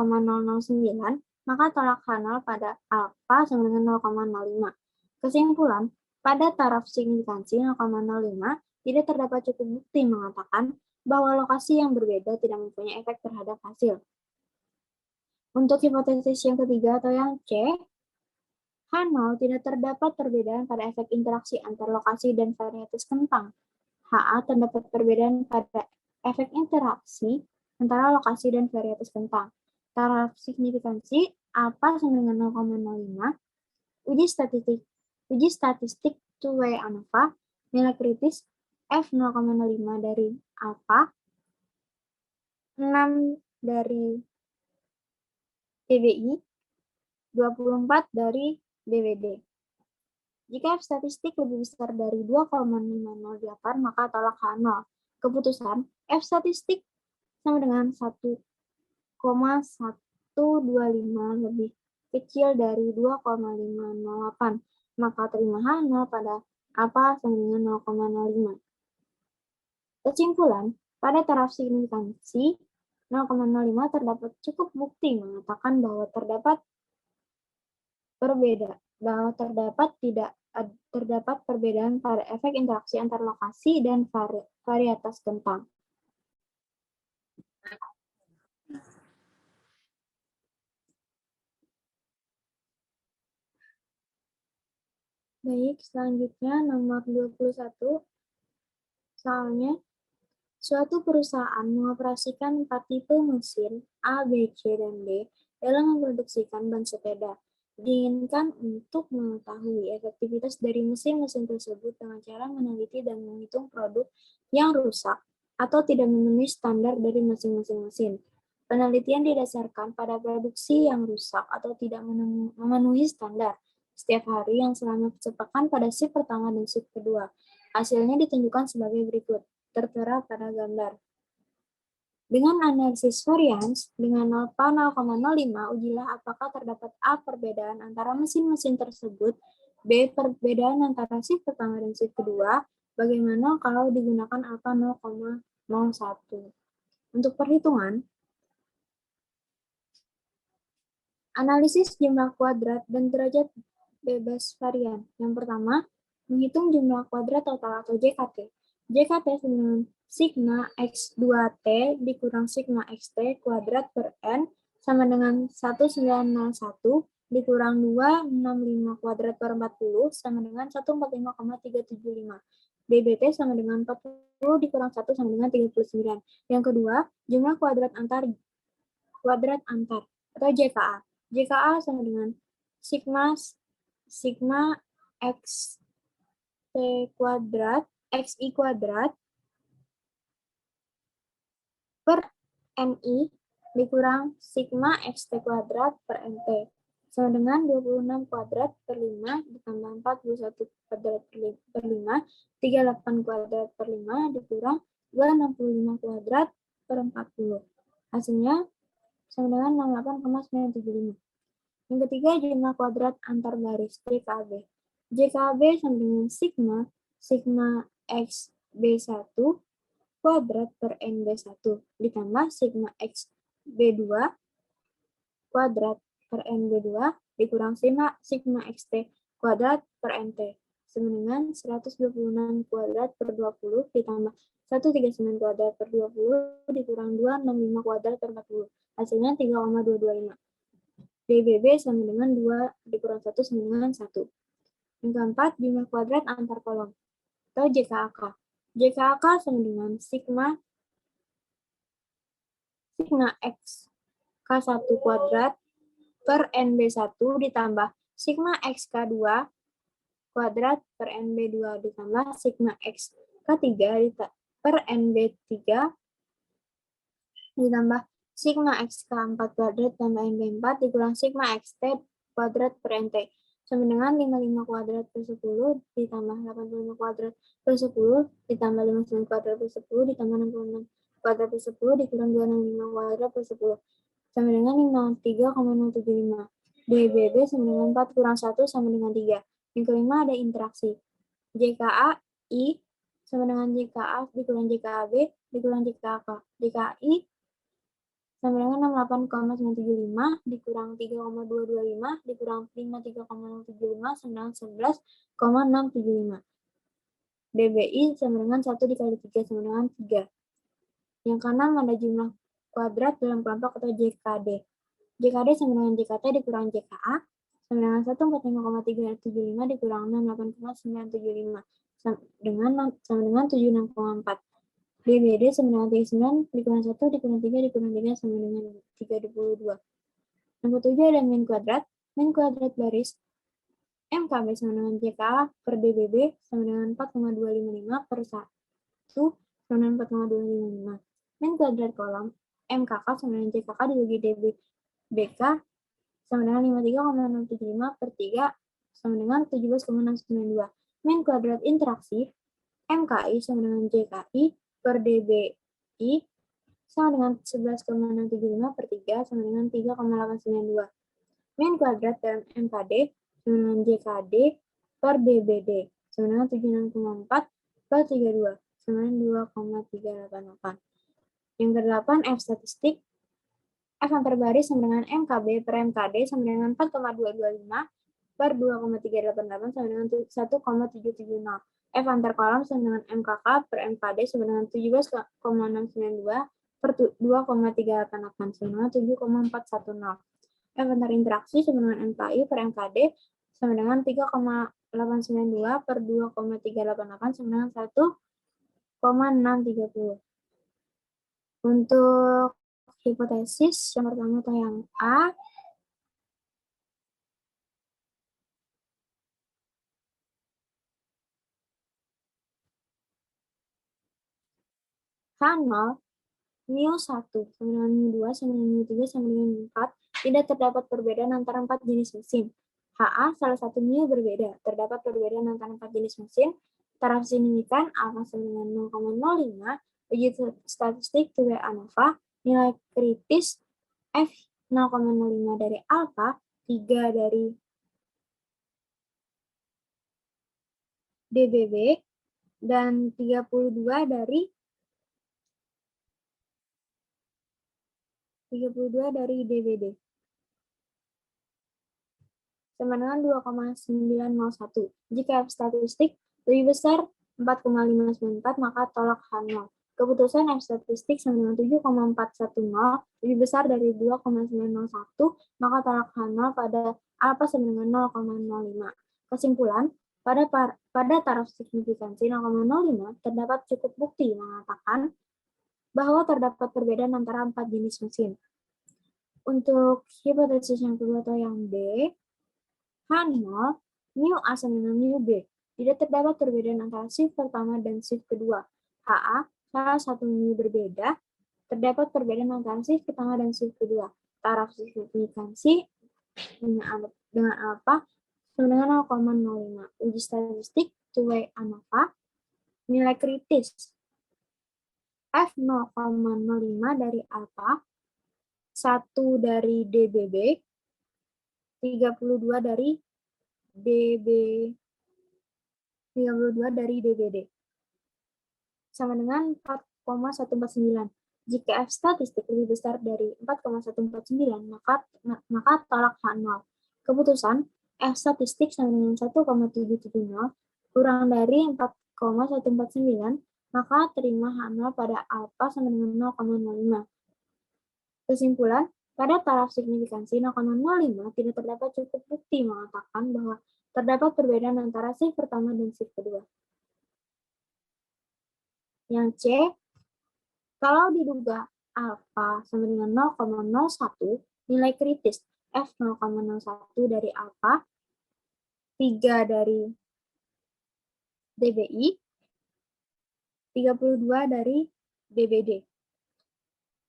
maka tolak H0 pada alfa sama dengan 0,05. Kesimpulan, pada taraf signifikansi 0,05, tidak terdapat cukup bukti mengatakan bahwa lokasi yang berbeda tidak mempunyai efek terhadap hasil. Untuk hipotesis yang ketiga atau yang C, H0 tidak terdapat perbedaan pada efek interaksi antar lokasi dan varietas kentang. HA terdapat perbedaan pada efek interaksi antara lokasi dan varietas kentang. Taraf signifikansi alfa sama dengan 0,05, uji statistik two-way ANOVA, nilai kritis F 0,05 dari alfa, 6 dari DBI, 24 dari DBD. Jika F statistik lebih besar dari 2,508, maka tolak H0. Keputusan F statistik sama dengan 1,125 lebih kecil dari 2,508, maka terima H0 pada alfa sama dengan 0,05. Kesimpulan, pada taraf signifikansi 0,05 terdapat cukup bukti mengatakan bahwa terdapat perbedaan pada efek interaksi antar lokasi dan varietas kentang. Baik, selanjutnya nomor 21. Soalnya, suatu perusahaan mengoperasikan 4 tipe mesin A, B, C, dan D dalam memproduksikan ban sepeda. Diinginkan untuk mengetahui efektivitas dari mesin-mesin tersebut dengan cara meneliti dan menghitung produk yang rusak atau tidak memenuhi standar dari masing-masing mesin. Penelitian didasarkan pada produksi yang rusak atau tidak memenuhi standar setiap hari yang selama sepekan pada shift pertama dan shift kedua. Hasilnya ditunjukkan sebagai berikut, tertera pada gambar. Dengan analisis varians dengan alfa 0,05, ujilah apakah terdapat A. perbedaan antara mesin-mesin tersebut, B. perbedaan antara shift pertama dan shift kedua, bagaimana kalau digunakan alfa 0,01. Untuk perhitungan, analisis jumlah kuadrat dan derajat bebas varian. Yang pertama, menghitung jumlah kuadrat total atau JKT. JKT dengan sigma X2T dikurang sigma XT kuadrat per N sama dengan 1901 dikurang 265 kuadrat per 40 sama dengan 145,375. DBT sama dengan 40 dikurang 1 sama dengan 39. Yang kedua, jumlah kuadrat antar atau JKA. JKA sama dengan sigma X T kuadrat XI kuadrat per NI dikurang sigma XT kuadrat per NT sama dengan 26 kuadrat per 5 ditambah 41 kuadrat per 5, 38 kuadrat per 5 dikurang 265 kuadrat per 40. Hasilnya sama dengan 68,975. Yang ketiga, jumlah kuadrat antar baris JKB. JKB sama dengan sigma X B1 kuadrat per NB1 ditambah sigma X B2 kuadrat per NB2 dikurang sigma XT kuadrat per NT sama dengan 126 kuadrat per 20 ditambah 139 kuadrat per 20 dikurang 265 kuadrat per 40. Hasilnya 3,225. DBB sama dengan 2 dikurang 1 sama dengan 1. Yang keempat, jumlah kuadrat antar kolom atau JKAK. JKAK sama dengan sigma X K1 kuadrat per NB1 ditambah sigma X K2 kuadrat per NB2 ditambah sigma X K3 per NB3 ditambah sigma X K4 kuadrat tambah NB4 dikurang sigma XT kuadrat per NT sama dengan 55 kuadrat per 10 ditambah 85 kuadrat per 10 ditambah 59 kuadrat per 10 ditambah 66 kuadrat per 10 dikurang 265 kuadrat per 10 sama dengan 53,075. DBB sama dengan 4 kurang 1 sama dengan 3. Yang kelima ada interaksi. JKA I sama dengan JKA dikurang JKAB dikurang JKAK. JKI sama dengan 68,975 dikurang 3,225 dikurang 53,075 sama dengan 11,675. DBI sama dengan 1 dikali 3 sama dengan 3. Yang keenam ada jumlah kuadrat dalam kelompok atau JKD. JKD sama dengan JKT dikurang JKA sama dengan 145,375 dikurang 68,975 sama dengan 76,4. DBD sama dengan 39 dikurang 1 dikurang 3 dikurang 3 sama dengan 32. Yang ketujuh ada min kuadrat. Min kuadrat baris MKB sama dengan JKA per DBB sama dengan 4,255 per 1 sama dengan 4,255. Min kuadrat kolom MKK sama dengan JKK dibagi DBK sama dengan 53,675 per 3 sama dengan 17,692. Min kuadrat interaksi MKI sama dengan JKI per DBI sama dengan 11,675 per 3 sama dengan 3,892. Min kuadrat dalam MKD sama dengan JKD per DBD sama dengan 76,4 per 32 sama dengan 2,388. Yang ke-8 F statistik. F antar baris sama dengan MKB per MKD sama dengan 4,225 per 2,388 sama dengan 1,770. F antar kolom sama dengan MKK per MKD sama dengan 17,692 per 2,388 sama dengan 7,410. F antar interaksi sama dengan MKI per MKD sama dengan 3,892 per 2,388 sama dengan 1,630. Untuk hipotesis yang pertama atau yang A, H0, mu1 sama dengan mu2 sama dengan mu3 sama dengan mu4 tidak terdapat perbedaan antara 4 jenis mesin. HA salah satu mu berbeda. Terdapat perbedaan antara 4 jenis mesin. Taraf signifikan alfa sama dengan 0,05. Uji statistik 2 ANOVA. Nilai kritis F 0,05 dari alfa, 3 dari DBB, dan 32 dari DBD. Sama dengan 2,901. Jika F statistik lebih besar 4,594, maka tolak H0. Keputusan F statistik sama dengan 7,410 lebih besar dari 2,901, maka tolak H0 pada alfa sama dengan 0,05. Kesimpulan, pada taraf signifikansi 0,05 terdapat cukup bukti mengatakan bahwa terdapat perbedaan antara 4 jenis mesin. Untuk hipotesis yang kedua atau yang B, H0, mu A sama dengan mu B. Tidak terdapat perbedaan antara shift pertama dan shift kedua. HA, salah satu mu berbeda, terdapat perbedaan antara shift pertama dan shift kedua. Taraf signifikansi dengan alfa sama dengan 0,05. Uji statistik 2 ANOVA. Nilai kritis F 0,05 dari alfa, 1 dari DBB, 32 dari DBD. Sama dengan 4,149. Jika F statistik lebih besar dari 4,149, maka tolak H0. Keputusan F statistik sama dengan 1,770 kurang dari 4,149, maka terima H0 pada alfa sama dengan 0,05. Kesimpulan, pada taraf signifikansi 0,05 tidak terdapat cukup bukti mengatakan bahwa terdapat perbedaan antara shift pertama dan shift kedua. Yang C, kalau diduga alfa sama dengan 0,01, nilai kritis F 0,01 dari alfa, 3 dari DBI, 32 dari DBD.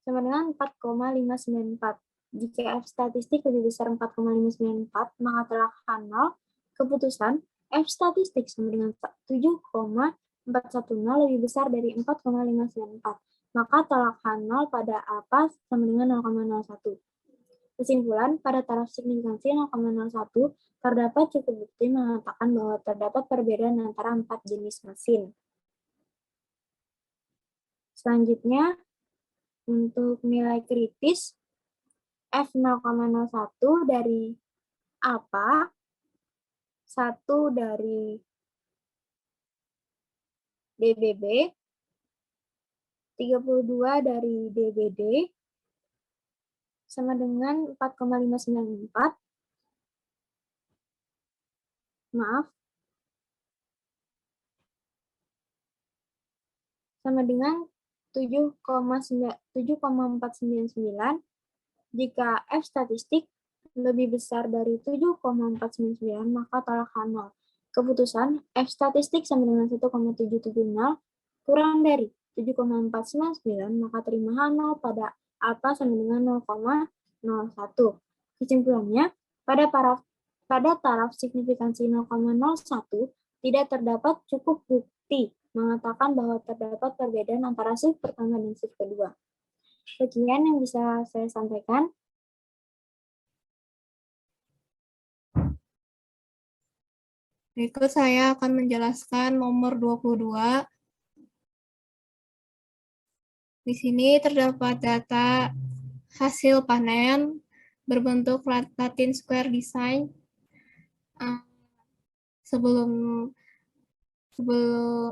Sama dengan 4,594. Jika F statistik lebih besar 4,594, maka telah H0 keputusan F statistik sama dengan 7,410 lebih besar dari 4,594. Maka tolak H0 pada alfa sama dengan 0,01. Kesimpulan, pada taraf signifikansi 0,01 terdapat cukup bukti mengatakan bahwa terdapat perbedaan antara 4 jenis mesin. Selanjutnya, untuk nilai kritis F 0,01 dari alfa, 1 dari DBB, 32 dari DBD, sama dengan 4,594. Maaf. Sama dengan 7,499. Jika F statistik lebih besar dari 7,499, maka tolak H0. Keputusan F statistik sama dengan 1,770 kurang dari 7,499, maka terima H0 pada alfa sama dengan 0,01. Kesimpulannya, pada taraf signifikansi 0,01 tidak terdapat cukup bukti mengatakan bahwa terdapat perbedaan antara shift pertama dan shift kedua. Sekian yang bisa saya sampaikan. Berikut saya akan menjelaskan nomor 22. Di sini terdapat data hasil panen berbentuk Latin Square Design.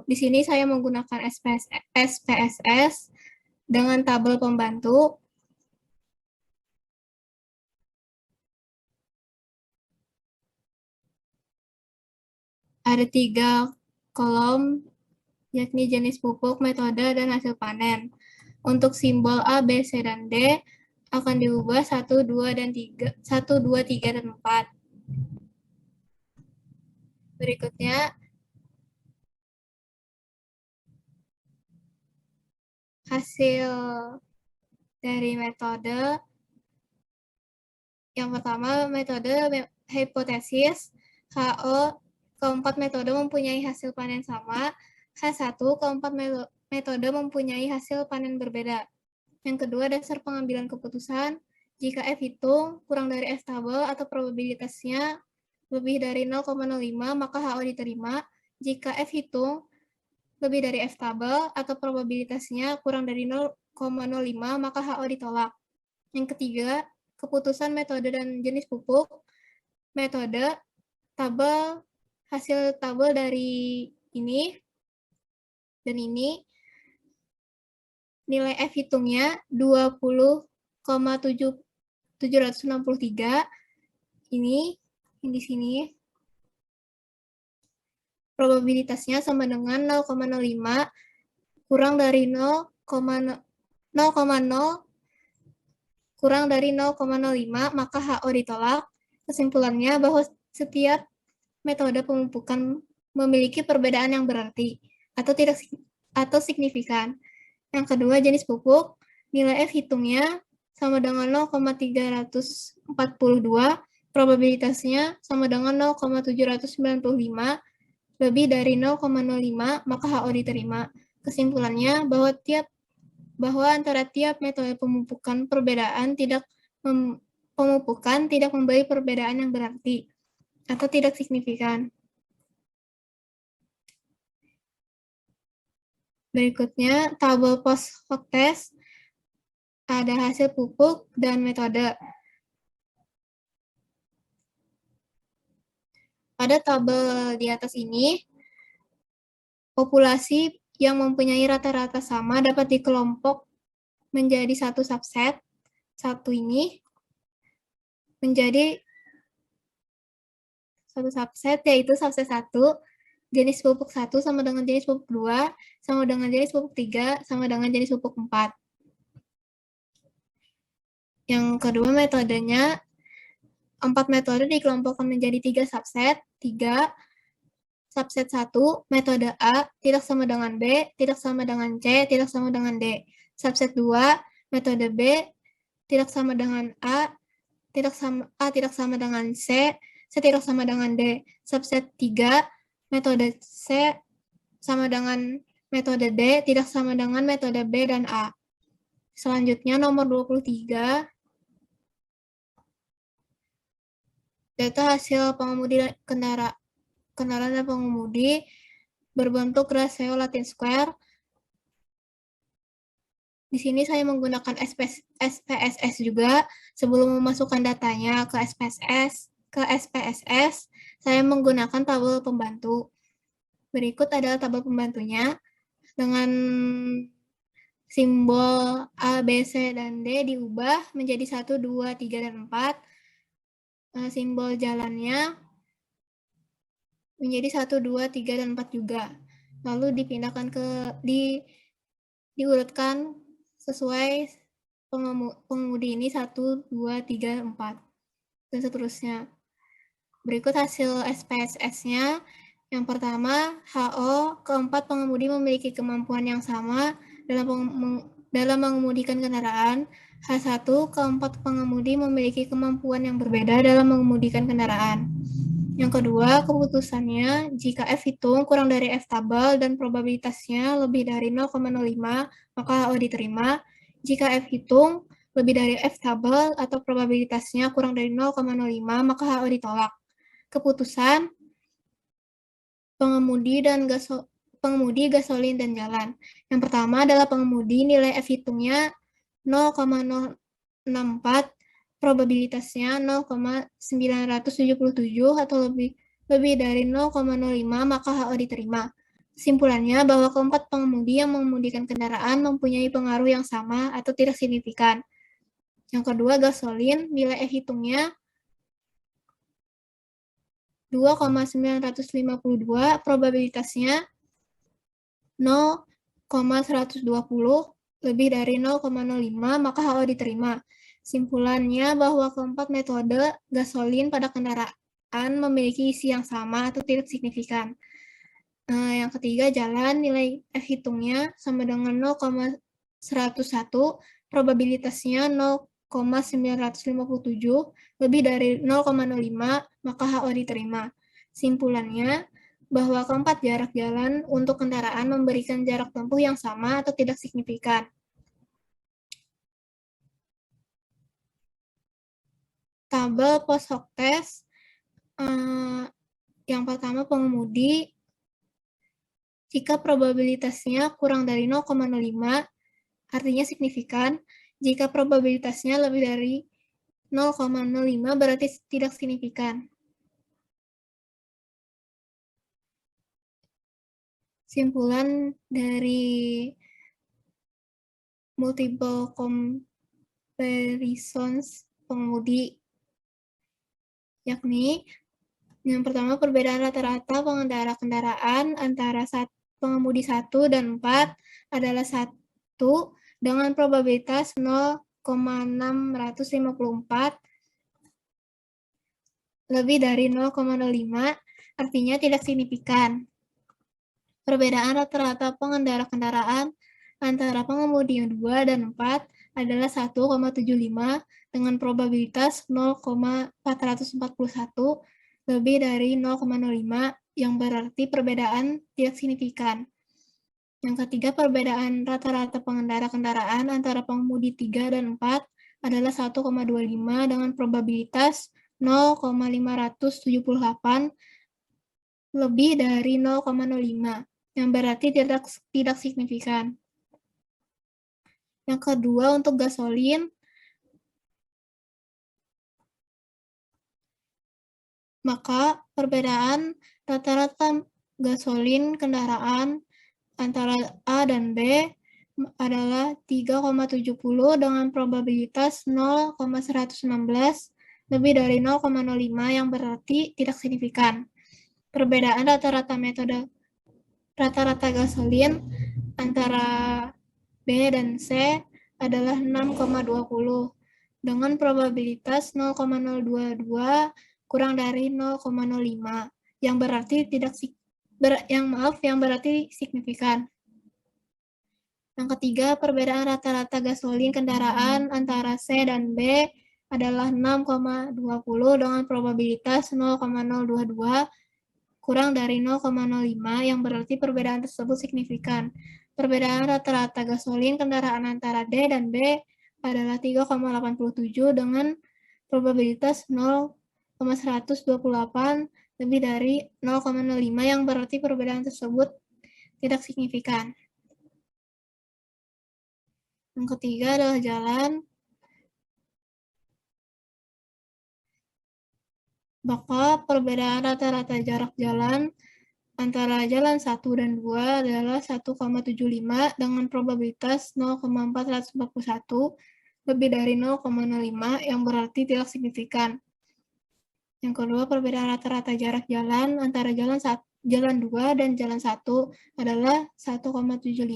Di sini saya menggunakan SPSS dengan tabel pembantu. Ada 3 kolom, yakni jenis pupuk, metode, dan hasil panen. Untuk simbol A, B, C, dan D akan diubah 1, 2, 3, dan 4. Berikutnya, hasil dari metode. Yang pertama, metode hipotesis. HO, keempat metode mempunyai hasil panen sama. H1, keempat metode mempunyai hasil panen berbeda. Yang kedua, dasar pengambilan keputusan. Jika F hitung kurang dari F tabel atau probabilitasnya lebih dari 0,05, maka HO diterima. Jika F hitung lebih dari F tabel atau probabilitasnya kurang dari 0,05, maka HO ditolak. Yang ketiga, keputusan metode dan jenis pupuk. Metode, tabel, hasil tabel dari ini dan ini. Nilai F hitungnya 20,763. Ini di sini. Probabilitasnya sama dengan 0,05 kurang dari 0,0 kurang dari 0,05, maka HO ditolak. Kesimpulannya bahwa setiap metode pemupukan memiliki perbedaan yang berarti atau signifikan. Yang kedua, jenis pupuk, nilai F hitungnya sama dengan 0,342, probabilitasnya sama dengan 0,795, lebih dari 0,05, maka HO diterima. Kesimpulannya bahwa antara tiap metode pemupukan tidak memberi perbedaan yang berarti atau tidak signifikan. Berikutnya, tabel post hoc test. Ada hasil pupuk dan metode. Pada tabel di atas ini, populasi yang mempunyai rata-rata sama dapat dikelompok menjadi satu subset. Satu ini menjadi satu subset, yaitu subset 1, jenis pupuk 1 sama dengan jenis pupuk 2, sama dengan jenis pupuk 3, sama dengan jenis pupuk 4. Yang kedua metodenya, 4 metode dikelompokkan menjadi 3 subset. 3, subset 1, metode A, tidak sama dengan B, tidak sama dengan C, tidak sama dengan D. Subset 2, metode B, tidak sama dengan A, tidak sama dengan C tidak sama dengan D. Subset 3, metode C sama dengan metode D, tidak sama dengan metode B dan A. Selanjutnya nomor 23, data hasil pengemudi kendaraan dan pengemudi berbentuk rasio Latin square. Di sini saya menggunakan SPSS juga. Sebelum memasukkan datanya ke SPSS, saya menggunakan tabel pembantu. Berikut adalah tabel pembantunya dengan simbol A, B, C, dan D diubah menjadi 1, 2, 3, dan 4. Simbol jalannya menjadi 1, 2, 3, dan 4 juga. Lalu dipindahkan diurutkan sesuai pengemudi ini 1, 2, 3, 4, dan seterusnya. Berikut hasil SPSS-nya. Yang pertama, HO, keempat pengemudi memiliki kemampuan yang sama dalam mengemudikan kendaraan. H1, keempat pengemudi memiliki kemampuan yang berbeda dalam mengemudikan kendaraan. Yang kedua, keputusannya, jika F hitung kurang dari F tabel dan probabilitasnya lebih dari 0,05, maka HO diterima. Jika F hitung lebih dari F tabel atau probabilitasnya kurang dari 0,05, maka HO ditolak. Keputusan pengemudi gasolin dan jalan. Yang pertama adalah pengemudi, nilai F hitungnya 0,064, probabilitasnya 0,977 atau lebih dari 0,05, maka HO diterima. Kesimpulannya bahwa keempat pengemudi yang mengemudikan kendaraan mempunyai pengaruh yang sama atau tidak signifikan. Yang kedua, gasolin, nilai F hitungnya 2,952, probabilitasnya 0,120, lebih dari 0,05, maka HO diterima. Simpulannya bahwa keempat metode gasolin pada kendaraan memiliki isi yang sama atau tidak signifikan. Yang ketiga, jalan, nilai F hitungnya sama dengan 0,101, probabilitasnya 0,957, lebih dari 0,05, maka HO diterima. Simpulannya bahwa keempat jarak jalan untuk kendaraan memberikan jarak tempuh yang sama atau tidak signifikan. Tabel post hoc test. Yang pertama, pengemudi. Jika probabilitasnya kurang dari 0,05, artinya signifikan. Jika probabilitasnya lebih dari 0,05, berarti tidak signifikan. Simpulan dari multiple comparisons pengemudi, yakni yang pertama, perbedaan rata-rata pengendara kendaraan antara pengemudi 1 dan 4 adalah 1 dengan probabilitas 0,654 lebih dari 0,05, artinya tidak signifikan. Perbedaan rata-rata pengendara kendaraan antara pengemudi 2 dan 4 adalah 1,75 dengan probabilitas 0,441 lebih dari 0,05, yang berarti perbedaan tidak signifikan. Yang ketiga, perbedaan rata-rata pengendara kendaraan antara pengemudi 3 dan 4 adalah 1,25 dengan probabilitas 0,578 lebih dari 0,05, yang berarti tidak signifikan. Yang kedua, untuk gasolin, maka perbedaan rata-rata gasolin kendaraan antara A dan B adalah 3,70 dengan probabilitas 0,116 lebih dari 0,05 yang berarti tidak signifikan. Perbedaan rata-rata metode rata-rata gasolin antara B dan C adalah 6,20 dengan probabilitas 0,022 kurang dari 0,05 yang berarti yang berarti signifikan. Yang ketiga, perbedaan rata-rata gasolin kendaraan antara C dan B adalah 6,20 dengan probabilitas 0,022 kurang dari 0,05 yang berarti perbedaan tersebut signifikan. Perbedaan rata-rata gasolin kendaraan antara D dan B adalah 3,87 dengan probabilitas 0,128 lebih dari 0,05 yang berarti perbedaan tersebut tidak signifikan. Yang ketiga adalah jalan. Maka perbedaan rata-rata jarak jalan antara jalan 1 dan 2 adalah 1,75 dengan probabilitas 0,441 lebih dari 0,05 yang berarti tidak signifikan. Yang kedua, perbedaan rata-rata jarak jalan antara jalan 2 dan jalan 1 adalah 1,75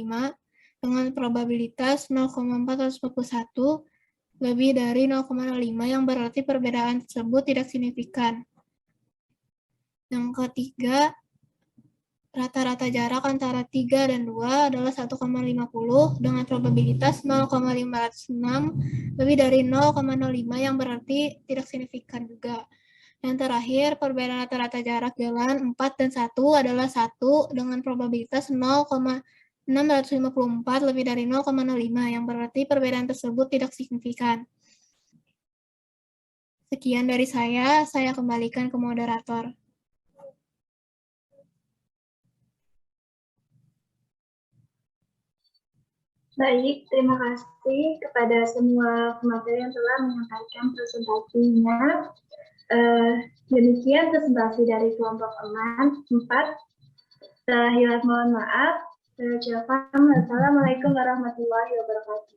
dengan probabilitas 0,441 lebih dari 0,05 yang berarti perbedaan tersebut tidak signifikan. Yang ketiga, rata-rata jarak antara 3 dan 2 adalah 1,50 dengan probabilitas 0,506 lebih dari 0,05 yang berarti tidak signifikan juga. Yang terakhir, perbedaan rata-rata jarak jalan 4 dan 1 adalah 1 dengan probabilitas 0,654 lebih dari 0,05 yang berarti perbedaan tersebut tidak signifikan. Sekian dari saya kembalikan ke moderator. Baik, terima kasih kepada semua pemateri yang telah menyampaikan presentasinya. Demikian presentasi dari kelompok 4. Mohon maaf. Assalamualaikum warahmatullahi wabarakatuh.